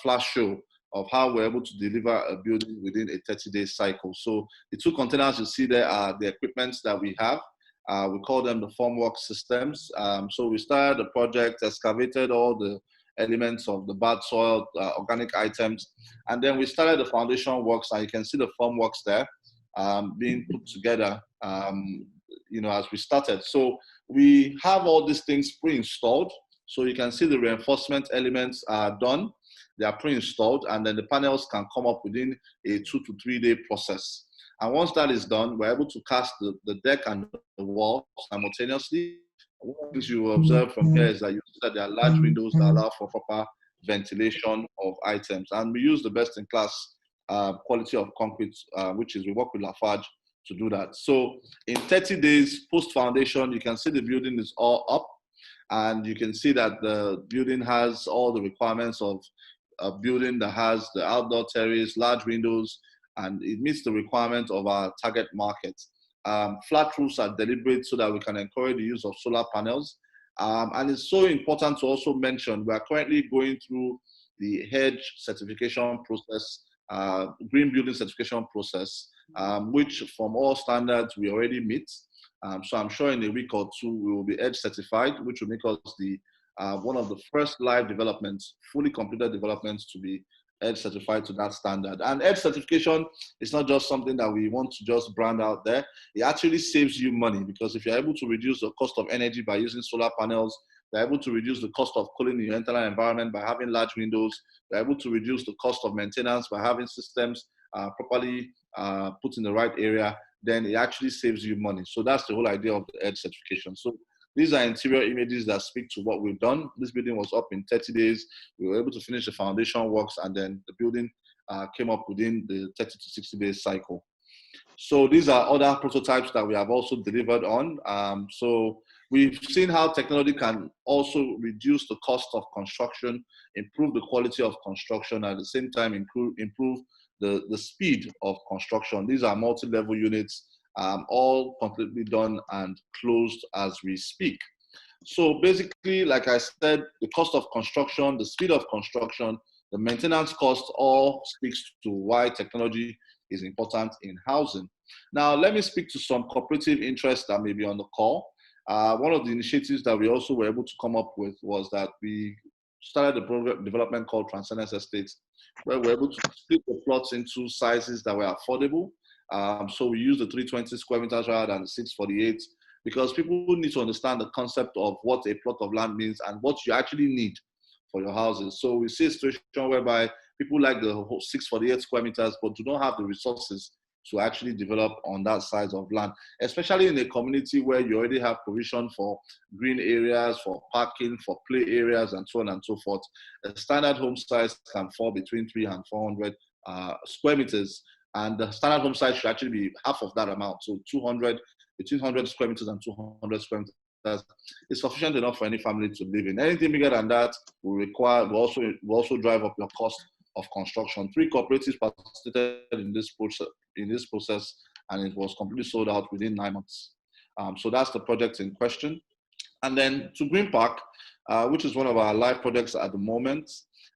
flash show of how we're able to deliver a building within a 30-day cycle. So the two containers you see there are the equipment that we have. We call them the formwork systems. So we started the project, excavated all the elements of the bad soil, organic items, and then we started the foundation works, and you can see the formworks there being put together, as we started. So we have all these things pre-installed. So you can see the reinforcement elements are done. They are pre-installed, and then the panels can come up within a 2 to 3 day process. And once that is done, we're able to cast the deck and the wall simultaneously. One of the things you observe from here is that you see that there are large windows that allow for proper ventilation of items. And we use the best-in-class quality of concrete, which is we work with Lafarge to do that. So in 30 days post-foundation, you can see the building is all up. And you can see that the building has all the requirements of a building that has the outdoor terrace, large windows, and it meets the requirement of our target market. Flat roofs are deliberate so that we can encourage the use of solar panels. And it's so important to also mention, we are currently going through the HEDGE certification process, green building certification process, which from all standards we already meet. So I'm sure in a week or two, we will be EDGE certified, which will make us the one of the first live developments, fully completed developments to be EDGE certified to that standard. And EDGE certification is not just something that we want to just brand out there. It actually saves you money, because if you're able to reduce the cost of energy by using solar panels, you're able to reduce the cost of cooling in your internal environment by having large windows, you're able to reduce the cost of maintenance by having systems properly put in the right area, then it actually saves you money. So that's the whole idea of the EDGE certification. So these are interior images that speak to what we've done. This building was up in 30 days. We were able to finish the foundation works, and then the building came up within the 30 to 60 days cycle. So these are other prototypes that we have also delivered on. So we've seen how technology can also reduce the cost of construction, improve the quality of construction, at the same time improve the speed of construction. These are multi-level units, all completely done and closed as we speak. So basically, like I said, the cost of construction, the speed of construction, the maintenance cost all speaks to why technology is important in housing. Now, let me speak to some cooperative interests that may be on the call. One of the initiatives that we also were able to come up with was that we started a program development called Transcendence Estates, where we're able to split the plots into sizes that were affordable. So we use the 320 square meters rather than the 648, because people need to understand the concept of what a plot of land means and what you actually need for your houses. So we see a situation whereby people like the 648 square meters, but do not have the resources to actually develop on that size of land, especially in a community where you already have provision for green areas, for parking, for play areas, and so on and so forth. A standard home size can fall between 300 and 400 square meters, and the standard home size should actually be half of that amount. So 200, between 100 square meters and 200 square meters is sufficient enough for any family to live in. Anything bigger than that will also drive up your cost of construction. 3 cooperatives participated in this process, and it was completely sold out within 9 months. So that's the project in question. And then to Green Park, which is one of our live projects at the moment,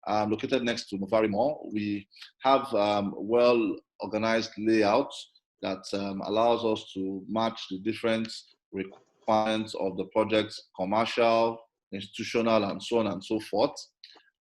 located next to Novari Mall. We have well-organized layout that allows us to match the different requirements of the project, commercial, institutional, and so on and so forth.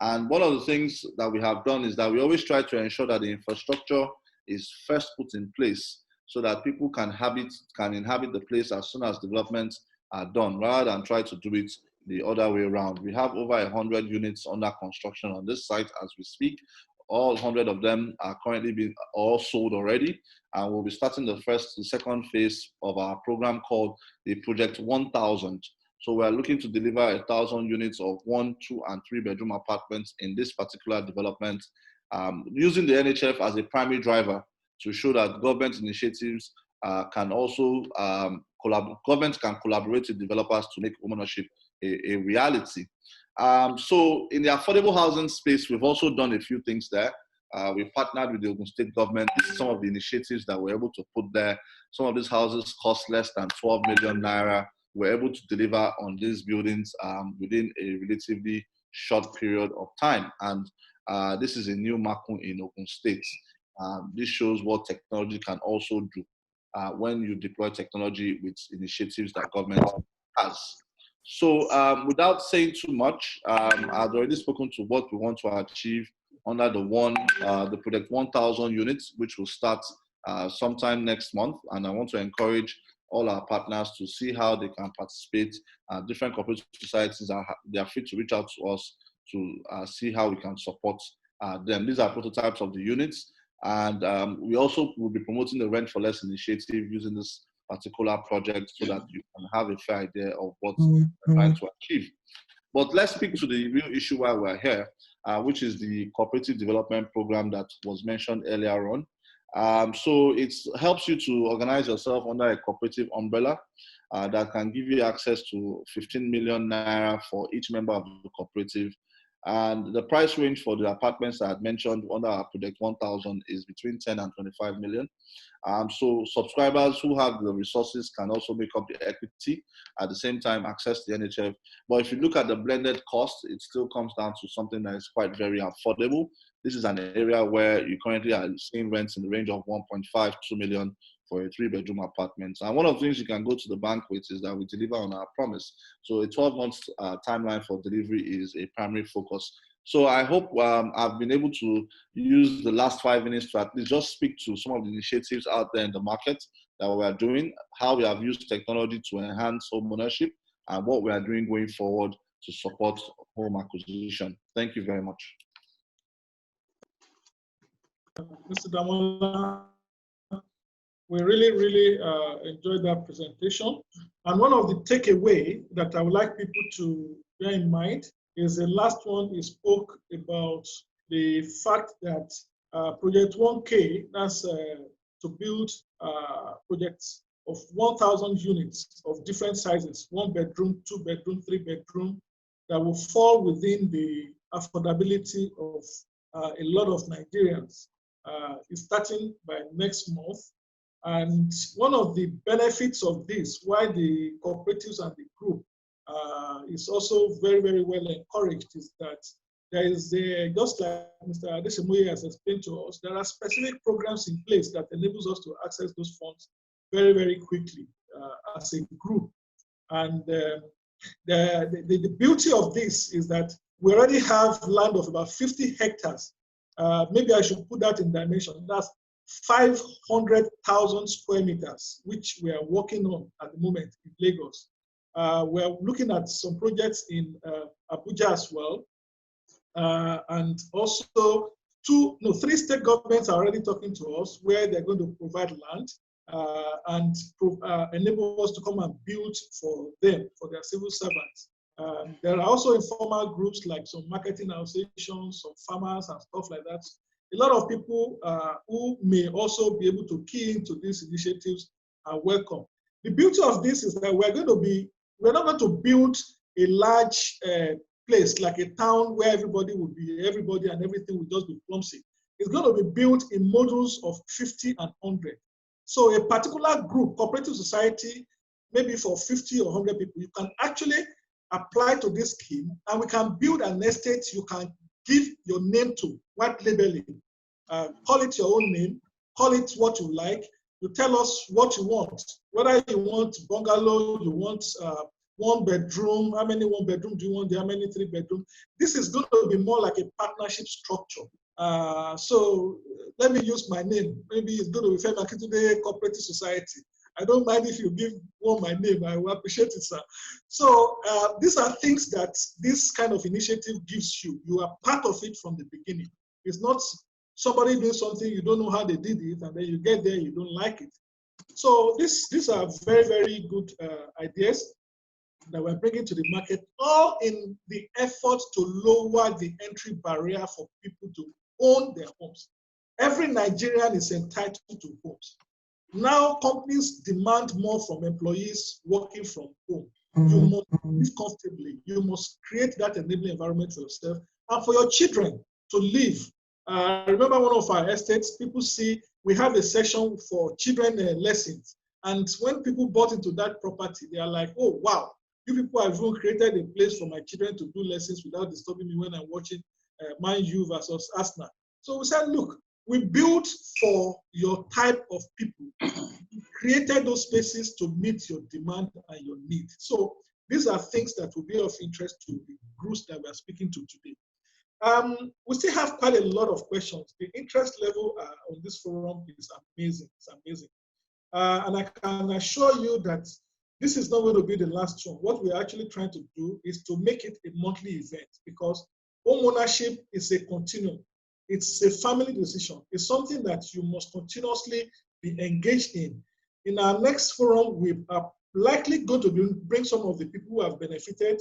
And one of the things that we have done is that we always try to ensure that the infrastructure is first put in place so that people can inhabit the place as soon as developments are done, rather than try to do it the other way around. We have over 100 units under construction on this site as we speak. all 100 of them are currently being all sold already. And we'll be starting the second phase of our program called the Project 1000. So we're looking to deliver 1,000 units of 1, 2, and 3 bedroom apartments in this particular development, using the NHF as a primary driver to show that government initiatives can also, government can collaborate with developers to make homeownership a reality. So in the affordable housing space, we've also done a few things there. We partnered with the Ogun State government. This is some of the initiatives that we're able to put there. Some of these houses cost less than 12 million naira. We're able to deliver on these buildings within a relatively short period of time. And this is a new Makun in Ogun State. This shows what technology can also do when you deploy technology with initiatives that government has. So without saying too much, I've already spoken to what we want to achieve under the Project 1000 units, which will start sometime next month. And I want to encourage all our partners to see how they can participate. Different cooperative societies they are free to reach out to us to see how we can support them. These are prototypes of the units. And we also will be promoting the Rent for Less initiative using this particular project so that you can have a fair idea of what we're trying to achieve. But let's speak to the real issue why we're here, which is the cooperative development program that was mentioned earlier on. So it helps you to organize yourself under a cooperative umbrella that can give you access to 15 million naira for each member of the cooperative. And the price range for the apartments I had mentioned under our Project 1000 is between 10 and 25 million. So subscribers who have the resources can also make up the equity, at the same time access the NHF. But if you look at the blended cost, it still comes down to something that is quite very affordable. This is an area where you currently are seeing rents in the range of 1.5 to 2 million for a 3-bedroom apartment. And one of the things you can go to the bank with is that we deliver on our promise. So a 12-month timeline for delivery is a primary focus. So I hope I've been able to use the last 5 minutes to at least just speak to some of the initiatives out there in the market that we are doing, how we have used technology to enhance home ownership, and what we are doing going forward to support home acquisition. Thank you very much. Mr. Damola, we really enjoyed that presentation. And one of the takeaway that I would like people to bear in mind is the last one. He spoke about the fact that Project 1K, that's to build projects of 1,000 units of different sizes, 1 bedroom, 2 bedroom, 3 bedroom, that will fall within the affordability of a lot of Nigerians. Is starting by next month. And one of the benefits of this, why the cooperatives and the group is also very well encouraged, is that there is just like Mr. Adesemoye has explained to us, there are specific programs in place that enables us to access those funds very quickly as a group. And the beauty of this is that we already have land of about 50 hectares. Maybe I should put that in dimension. That's 500,000 square meters, which we are working on at the moment in Lagos. We're looking at some projects in Abuja as well. And also 3 state governments are already talking to us where they're going to provide land and enable us to come and build for them, for their civil servants. There are also informal groups like some marketing associations, some farmers and stuff like that. A lot of people who may also be able to key into these initiatives are welcome. The beauty of this is that we're not going to build a large place like a town where everybody and everything will just be clumsy. It's going to be built in modules of 50 and 100. So a particular group, cooperative society, maybe for 50 or 100 people, you can actually apply to this scheme, and we can build an estate you can give your name to, white labeling. Call it your own name, call it what you like. You tell us what you want, whether you want bungalow, you want 1 bedroom, how many 1 bedroom do you want, how many 3 bedroom. This is going to be more like a partnership structure. So let me use my name. Maybe it's going to be Femi Akintunde Cooperative Society. I don't mind if you give one my name. I will appreciate it, sir. So these are things that this kind of initiative gives you. You are part of it from the beginning. It's not somebody doing something, you don't know how they did it, and then you get there, you don't like it. So these are very, very good ideas that we're bringing to the market, all in the effort to lower the entry barrier for people to own their homes. Every Nigerian is entitled to homes. Now companies demand more from employees working from home. You must live comfortably. You must create that enabling environment for yourself and for your children to live. I remember one of our estates, people see we have a section for children lessons. And when people bought into that property, they are like, oh, wow, you people have even created a place for my children to do lessons without disturbing me when I'm watching Man U versus Arsenal. So we said, look, we built for your type of people. We created those spaces to meet your demand and your need. So these are things that will be of interest to the groups that we are speaking to today. We still have quite a lot of questions. The interest level on this forum is amazing. It's amazing. And I can assure you that this is not going to be the last one. What we're actually trying to do is to make it a monthly event, because home ownership is a continuum. It's a family decision. It's something that you must continuously be engaged in. In our next forum, we are likely going to bring some of the people who have benefited,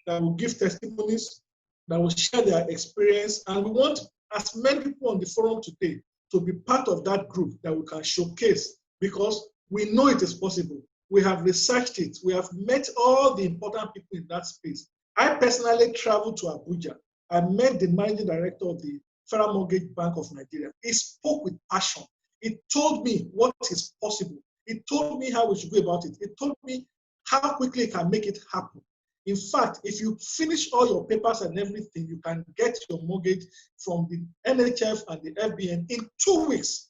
that will give testimonies, that will share their experience. And we want as many people on the forum today to be part of that group that we can showcase, because we know it is possible. We have researched it. We have met all the important people in that space. I personally traveled to Abuja. I met the managing director of the Federal Mortgage Bank of Nigeria. He spoke with passion. He told me what is possible. He told me how we should go about it. He told me how quickly he can make it happen. In fact, if you finish all your papers and everything, you can get your mortgage from the NHF and the FBN in 2 weeks.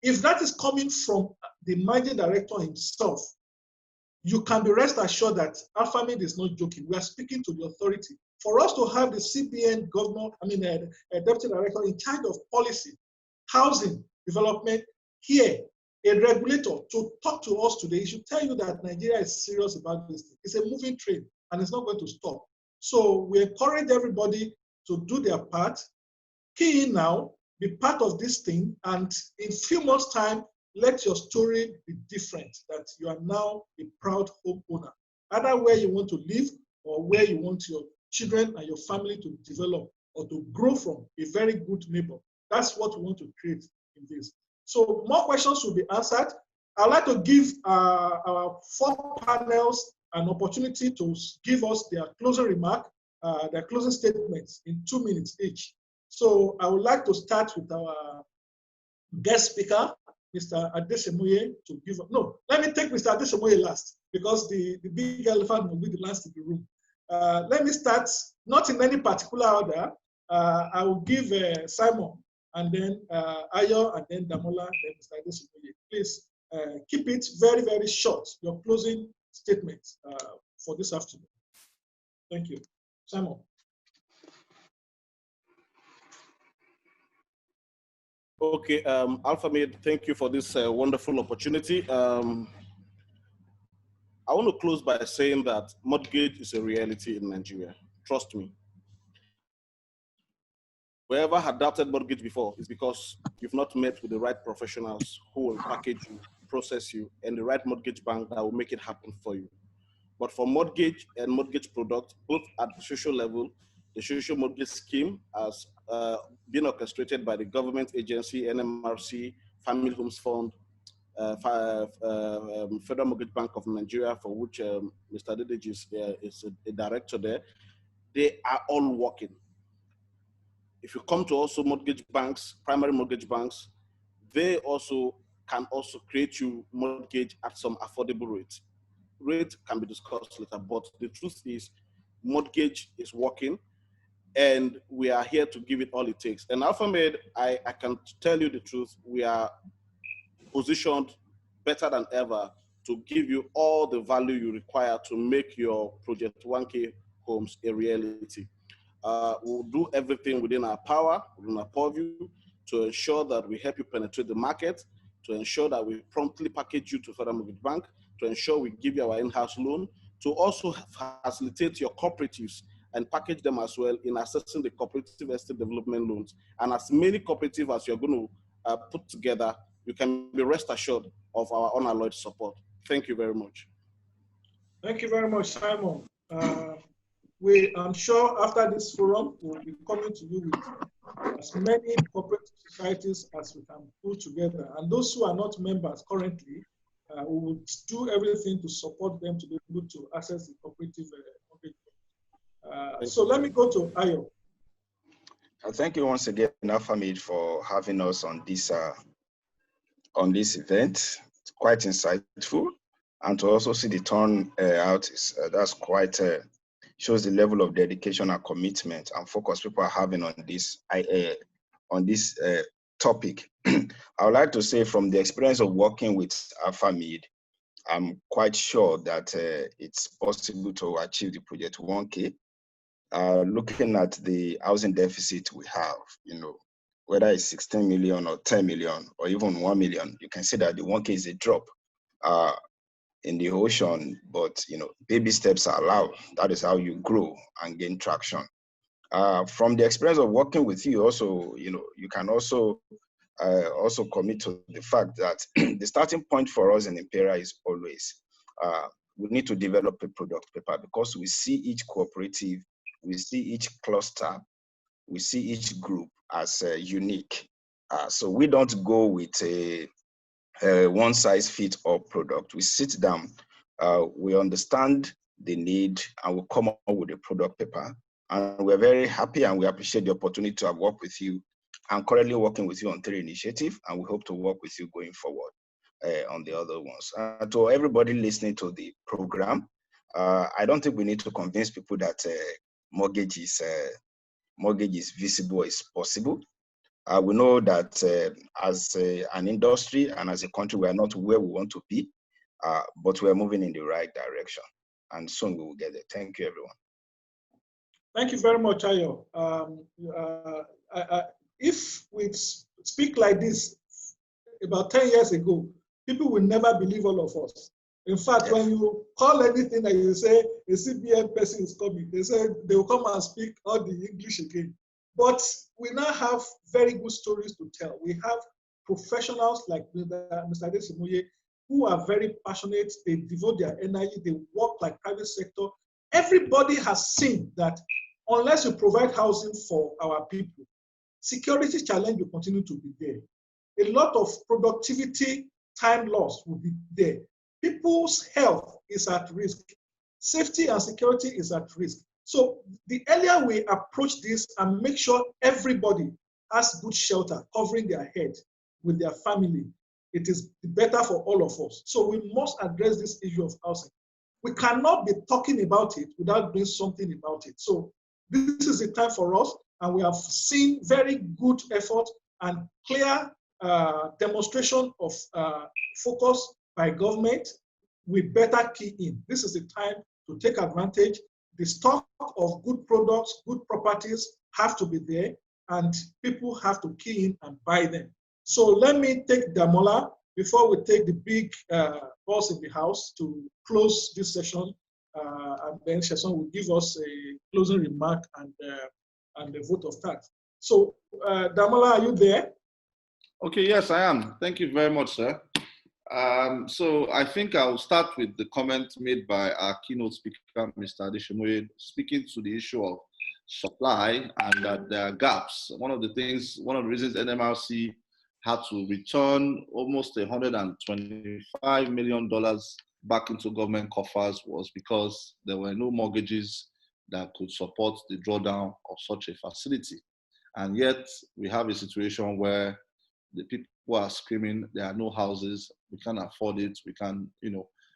If that is coming from the managing director himself, you can be rest assured that AlphaMid is not joking. We are speaking to the authority. For us to have the CBN governor, deputy director in charge of policy, housing, development here, a regulator to talk to us today, he should tell you that Nigeria is serious about this thing. It's a moving train and it's not going to stop. So we encourage everybody to do their part, key in now, be part of this thing, and in a few months' time, let your story be different, that you are now a proud homeowner, either where you want to live or where you want your children and your family to develop or to grow from, a very good neighbor. That's what we want to create in this. So more questions will be answered. I'd like to give our 4 panels an opportunity to give us their closing remark, their closing statements in 2 minutes each. So I would like to start with our guest speaker, Mr. Adesemoye, to give up. No, let me take Mr. Adesemoye last, because the big elephant will be the last in the room. Let me start, not in any particular order. I will give Simon, and then Ayo, and then Damola, then Mr. Adesemoye. Please keep it very, very short, your closing statement for this afternoon. Thank you. Simon. Okay, AlphaMid, thank you for this wonderful opportunity. I want to close by saying that mortgage is a reality in Nigeria. Trust me. Whoever had doubted mortgage before is because you've not met with the right professionals who will package you, process you, and the right mortgage bank that will make it happen for you. But for mortgage and mortgage products, both at the social level, the social mortgage scheme has been orchestrated by the government agency, NMRC, Family Homes Fund, Federal Mortgage Bank of Nigeria, for which Mr. Adedeji is a director there. They are all working. If you come to also mortgage banks, primary mortgage banks, they also can also create you mortgage at some affordable rates. Rate can be discussed later, but the truth is mortgage is working, and we are here to give it all it takes. And AlphaMid, I can tell you the truth, we are positioned better than ever to give you all the value you require to make your Project 1K homes a reality. We'll do everything within our power, within our purview, to ensure that we help you penetrate the market, to ensure that we promptly package you to Federal Mortgage Bank, to ensure we give you our in-house loan, to also facilitate your cooperatives and package them as well in assessing the cooperative estate development loans. And as many cooperatives as you're going to put together, you can be rest assured of our unalloyed support. Thank you very much. Thank you very much, Simon. I'm sure after this forum, we'll be coming to you with as many cooperative societies as we can pull together. And those who are not members currently, we will do everything to support them to be able to access the cooperative so let me go to Ayo. Thank you once again, ALFAMID, for having us on this event. It's quite insightful, and to also see the turnout is that's quite shows the level of dedication and commitment and focus people are having on this topic. I would like to say, from the experience of working with ALFAMID, I'm quite sure that it's possible to achieve the project 1K. Looking at the housing deficit we have, whether it's 16 million or 10 million or even 1 million, you can see that the 1K is a drop in the ocean, but baby steps are allowed. That is how you grow and gain traction. From the experience of working with you, also, you can also commit to the fact that the starting point for us in Impera is always we need to develop a product paper, because we see each cooperative, we see each cluster, we see each group as unique. So we don't go with a one-size-fits-all product. We sit down, we understand the need, and we come up with a product paper. And we're very happy and we appreciate the opportunity to have worked with you. I'm currently working with you on 3 initiatives, and we hope to work with you going forward on the other ones. To everybody listening to the program, I don't think we need to convince people that mortgage is visible, is possible. We know that as an industry and as a country, we are not where we want to be, but we are moving in the right direction, and soon we will get there. Thank you, everyone. Thank you very much, Ayo. If we speak like this about 10 years ago, people will never believe all of us. In fact, yes, when you call anything and you say a CBN person is coming, they say they will come and speak all the English again. But we now have very good stories to tell. We have professionals like Mr. Adesemoye who are very passionate. They devote their energy. They work like private sector. Everybody has seen that unless you provide housing for our people, security challenge will continue to be there. A lot of productivity time loss will be there. People's health is at risk. Safety and security is at risk. So the earlier we approach this and make sure everybody has good shelter covering their head with their family, it is better for all of us. So we must address this issue of housing. We cannot be talking about it without doing something about it. So this is the time for us, and we have seen very good effort and clear demonstration of focus by government. We better key in. This is the time to take advantage. The stock of good products, good properties have to be there, and people have to key in and buy them. So let me take Damola before we take the big boss in the house to close this session. And then Sheson will give us a closing remark and a vote of thanks. So Damola, are you there? Okay, yes, I am. Thank you very much, sir. So I think I'll start with the comment made by our keynote speaker, Mr. Adesemoye, speaking to the issue of supply and that there are gaps. One of the reasons NMRC had to return almost $125 million back into government coffers was because there were no mortgages that could support the drawdown of such a facility. And yet we have a situation where the people are screaming, there are no houses, we can't afford it, we can,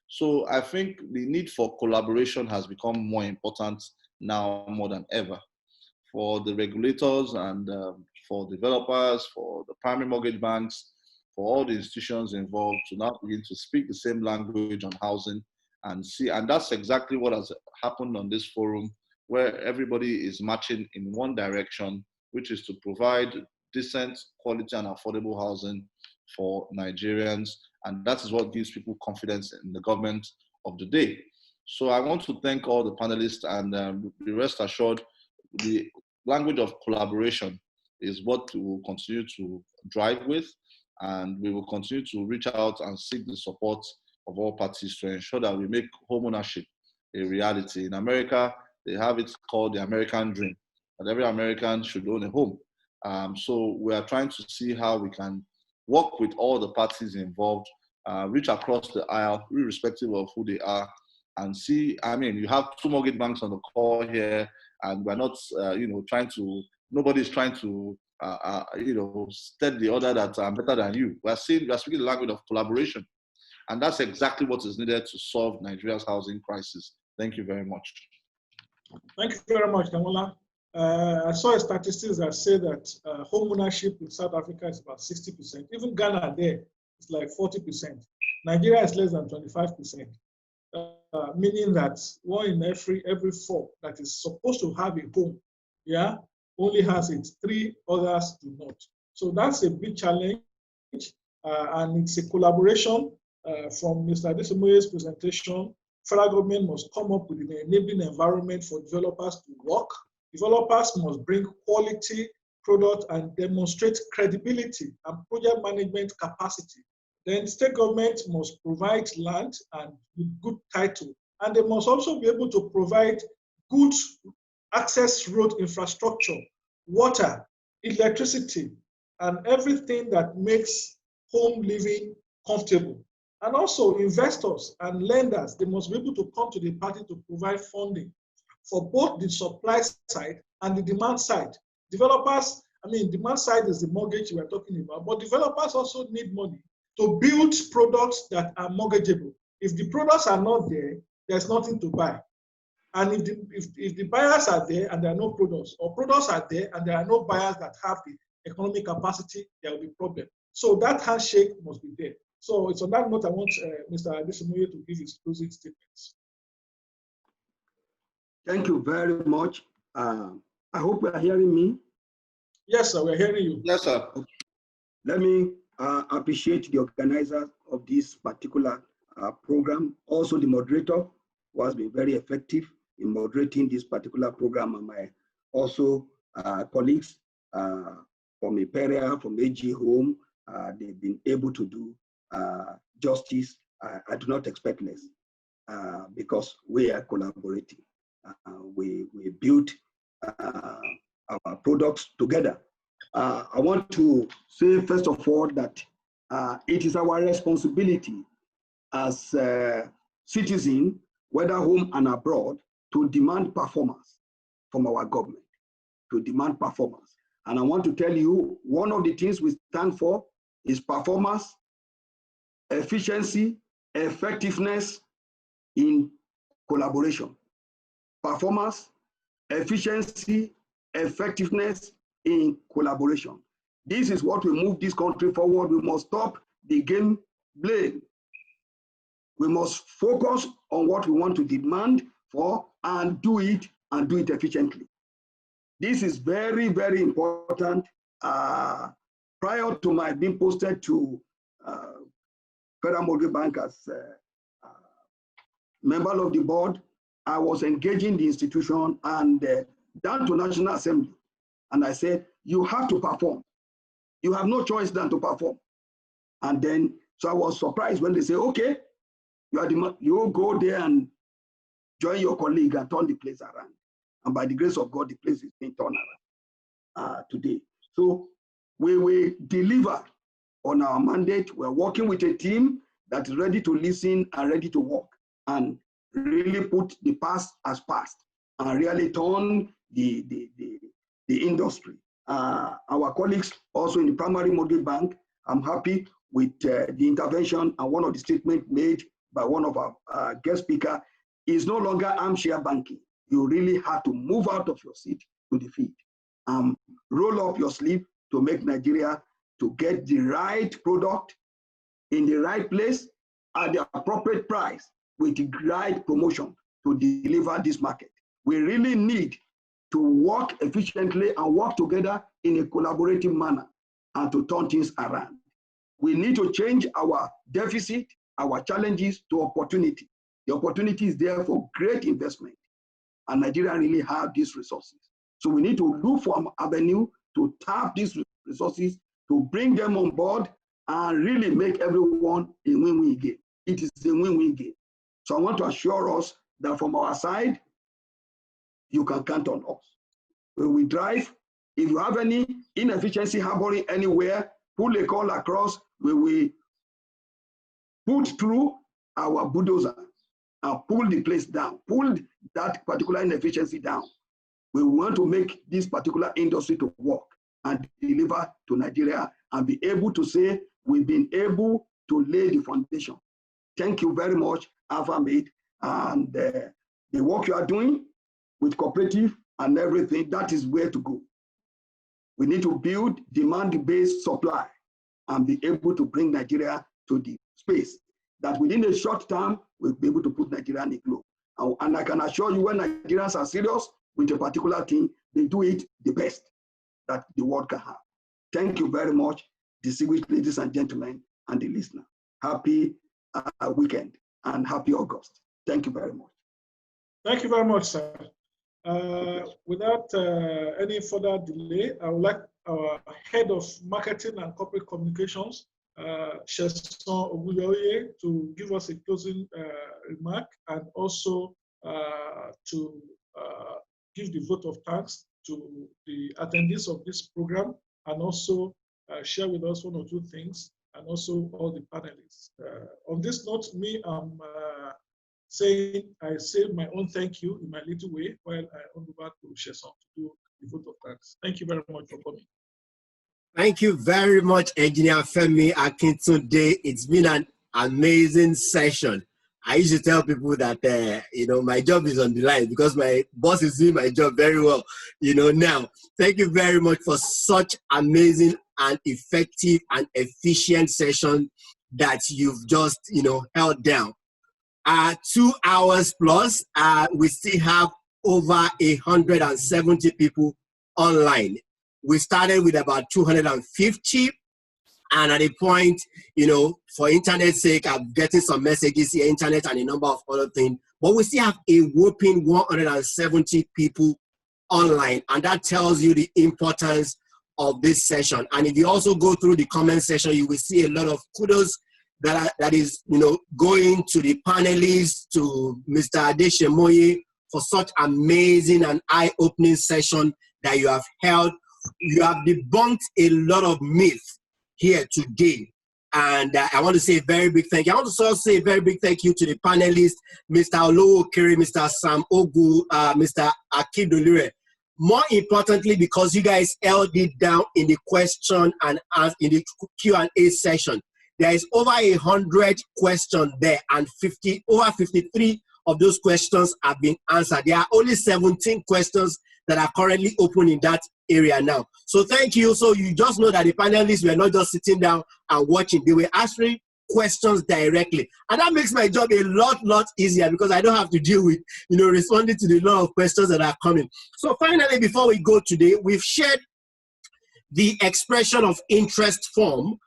So I think the need for collaboration has become more important now more than ever for the regulators and for developers, for the primary mortgage banks, for all the institutions involved to now begin to speak the same language on housing and see. And that's exactly what has happened on this forum, where everybody is marching in one direction, which is to provide decent, quality, and affordable housing for Nigerians. And that is what gives people confidence in the government of the day. So I want to thank all the panelists, and be rest assured, the language of collaboration is what we will continue to drive with, and we will continue to reach out and seek the support of all parties to ensure that we make home ownership a reality. In America, they have it called the American dream, that every American should own a home. So we are trying to see how we can work with all the parties involved, reach across the aisle, irrespective of who they are, and see. I mean, you have two mortgage banks on the call here, and we're not, nobody's trying to, state the other that I'm better than you. We're speaking the language of collaboration, and that's exactly what is needed to solve Nigeria's housing crisis. Thank you very much. Thank you very much, Damola. I saw statistics that say that home ownership in South Africa is about 60%. Even Ghana there is like 40%. Nigeria is less than 25%, meaning that one in every four that is supposed to have a home, only has it. 3 others do not. So that's a big challenge, and it's a collaboration. From Mr. Adesomoye's presentation, federal government must come up with an enabling environment for developers to work. Developers must bring quality product and demonstrate credibility and project management capacity. Then state government must provide land and with good title. And they must also be able to provide good access road infrastructure, water, electricity, and everything that makes home living comfortable. And also investors and lenders, they must be able to come to the party to provide funding for both the supply side and the demand side. Developers, demand side is the mortgage we're talking about, but developers also need money to build products that are mortgageable. If the products are not there, there's nothing to buy. And if the buyers are there and there are no products, or products are there and there are no buyers that have the economic capacity, there will be a problem. So that handshake must be there. So it's on that note I want Mr. Adesomoye to give his closing statements. Thank you very much. I hope you are hearing me. Yes, sir, we're hearing you. Yes, sir. Okay. Let me appreciate the organizer of this particular program, also the moderator, who has been very effective in moderating this particular program, and my also colleagues from Imperia, from AG Home. They've been able to do justice. I do not expect less because we are collaborating. We build our products together. I want to say, first of all, that it is our responsibility as citizens, whether home and abroad, to demand performance from our government, to demand performance. And I want to tell you, one of the things we stand for is performance, efficiency, effectiveness in collaboration. Performance, efficiency, effectiveness in collaboration. This is what will move this country forward. We must stop the game blame. We must focus on what we want to demand for and do it efficiently. This is very, very important. Prior to my being posted to Federal Mortgage Bank as member of the board, I was engaging the institution and down to National Assembly. And I said, you have to perform. You have no choice than to perform. And then, so I was surprised when they say, okay, you go there and join your colleague and turn the place around. And by the grace of God, the place is being turned around today. So we will deliver on our mandate. We're working with a team that is ready to listen and ready to work and really put the past as past and really turn the industry. Our colleagues also in the primary mortgage bank, I'm happy with the intervention and one of the statements made by one of our guest speakers is no longer armchair banking. You really have to move out of your seat to the field. Roll up your sleeve to make Nigeria to get the right product in the right place at the appropriate price with the right promotion to deliver this market. We really need to work efficiently and work together in a collaborative manner and to turn things around. We need to change our deficit, our challenges to opportunity. The opportunity is there for great investment, and Nigeria really have these resources. So we need to look for an avenue to tap these resources, to bring them on board, and really make everyone a win-win game. It is a win-win game. So I want to assure us that from our side, you can count on us. When we drive, if you have any inefficiency harboring anywhere, pull a call across, we will put through our bulldozer and pull the place down, pull that particular inefficiency down. We want to make this particular industry to work and deliver to Nigeria and be able to say we've been able to lay the foundation. Thank you very much, AlphaMate, and the work you are doing with cooperative and everything, that is where to go. We need to build demand-based supply and be able to bring Nigeria to the space that within a short term, we'll be able to put Nigeria in the globe. And I can assure you when Nigerians are serious with a particular thing, they do it the best that the world can have. Thank you very much, distinguished ladies and gentlemen, and the listener. Happy weekend and happy August. Thank you very much. Thank you very much, sir. Without any further delay, I would like our head of marketing and corporate communications, Sheson Oguyoye, to give us a closing remark and also to give the vote of thanks to the attendees of this program and also share with us one or two things and also all the panelists. On this note, I'm saying I say my own thank you in my little way while I hand over to Sheson to do the vote of thanks. Thank you very much for coming. Thank you very much, Engineer Femi Akintunde. It's been an amazing session. I used to tell people that, my job is on the line because my boss is doing my job very well, now. Thank you very much for such amazing and effective and efficient session that you've just, held down. 2 hours plus, we still have over 170 people online. We started with about 250, and at a point, for internet's sake, I'm getting some messages here, internet and a number of other things, but we still have a whopping 170 people online, and that tells you the importance of this session. And if you also go through the comment section, you will see a lot of kudos that is going to the panelists, to Mr. Adeshemoye for such amazing and eye-opening session that you have held. You have debunked a lot of myths here today. And I want to say a very big thank you. I want to also say a very big thank you to the panelists, Mr. Olowo Okere, Mr. Sam Ogu, Mr. Akindolire. More importantly, because you guys held it down in the question and in the Q&A session. There is over 100 questions there, and over 53 of those questions have been answered. There are only 17 questions that are currently open in that area now. So thank you. So you just know that the panelists were not just sitting down and watching. They were answering questions directly. And that makes my job a lot easier because I don't have to deal with, responding to the lot of questions that are coming. So finally, before we go today, we've shared the expression of interest form.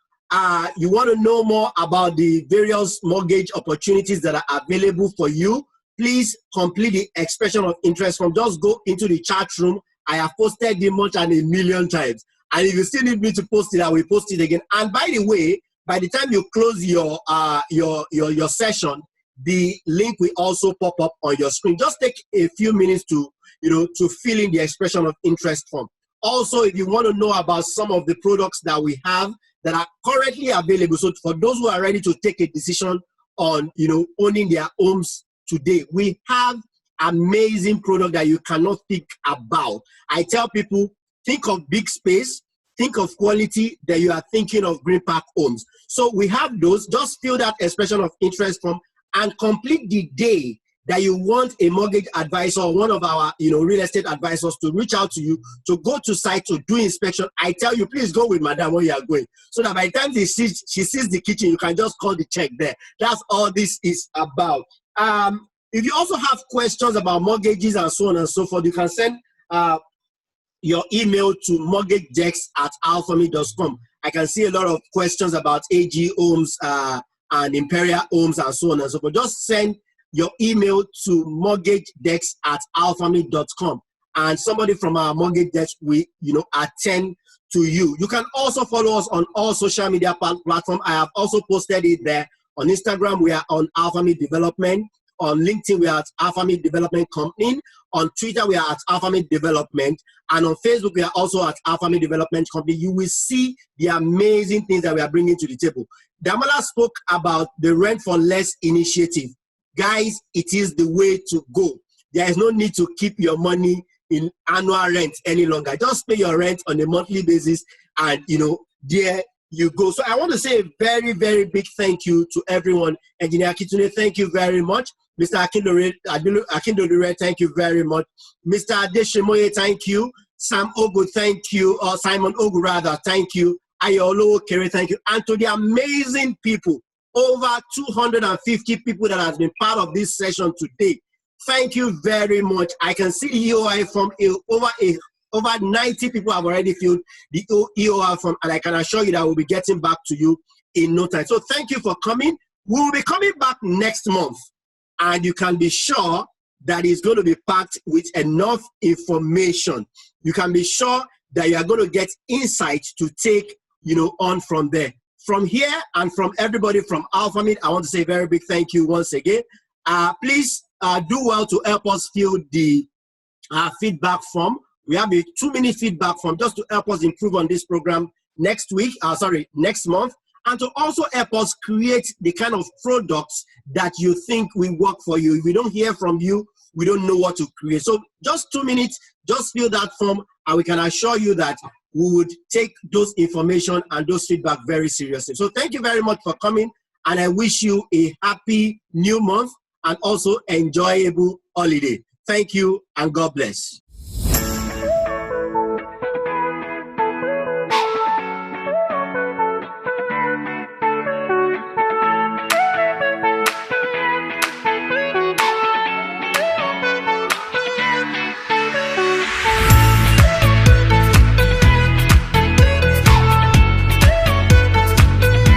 You want to know more about the various mortgage opportunities that are available for you, please complete the expression of interest form. Just go into the chat room. I have posted it more than 1 million times. And if you still need me to post it, I will post it again. And by the way, by the time you close your session, the link will also pop up on your screen. Just take a few minutes to fill in the expression of interest form. Also, if you want to know about some of the products that we have that are currently available, so for those who are ready to take a decision on owning their homes today, we have amazing product that you cannot think about. I tell people, think of big space, think of quality, that you are thinking of Green Park Homes. So we have those. Just fill that expression of interest form and complete the day that you want a mortgage advisor or one of our real estate advisors to reach out to you to go to site to do inspection. I tell you, please go with madam where you are going, so that by the time she sees the kitchen, you can just call the check there. That's all this is about. If you also have questions about mortgages and so on and so forth, you can send your email to mortgagedex@alphamy.com. I can see a lot of questions about AG Homes and Imperial Homes and so on and so forth. Just send your email to mortgagedesk@alphamid.com, and somebody from our mortgage desk will, attend to you. You can also follow us on all social media platforms. I have also posted it there. On Instagram, we are on Alphamid Development. On LinkedIn, we are at Alphamid Development Company. On Twitter, we are at Alphamid Development. And on Facebook, we are also at Alphamid Development Company. You will see the amazing things that we are bringing to the table. Damola spoke about the Rent for Less initiative. Guys, it is the way to go. There is no need to keep your money in annual rent any longer. Just pay your rent on a monthly basis, and there you go. So I want to say a very, very big thank you to everyone. Engineer Kitune, thank you very much. Mr. Akindolure, thank you very much. Mr. Adeshimoye, thank you. Sam Ogu, thank you. Or Simon Ogu, rather, thank you. Ayolo Kere, thank you. And to the amazing people, over 250 people that have been part of this session today. Thank you very much. I can see the EOI form. Over 90 people have already filled the EOI form, and I can assure you that we'll be getting back to you in no time. So thank you for coming. We will be coming back next month, and you can be sure that it's going to be packed with enough information. You can be sure that you are going to get insight to take on from there. From here and from everybody from Alphamid, I want to say a very big thank you once again. Please do well to help us fill the feedback form. We have a 2-minute feedback form just to help us improve on this program next month, and to also help us create the kind of products that you think will work for you. If we don't hear from you, we don't know what to create. So just 2 minutes, just fill that form, and we can assure you that we would take those information and those feedback very seriously. So thank you very much for coming, and I wish you a happy new month and also enjoyable holiday. Thank you, and God bless.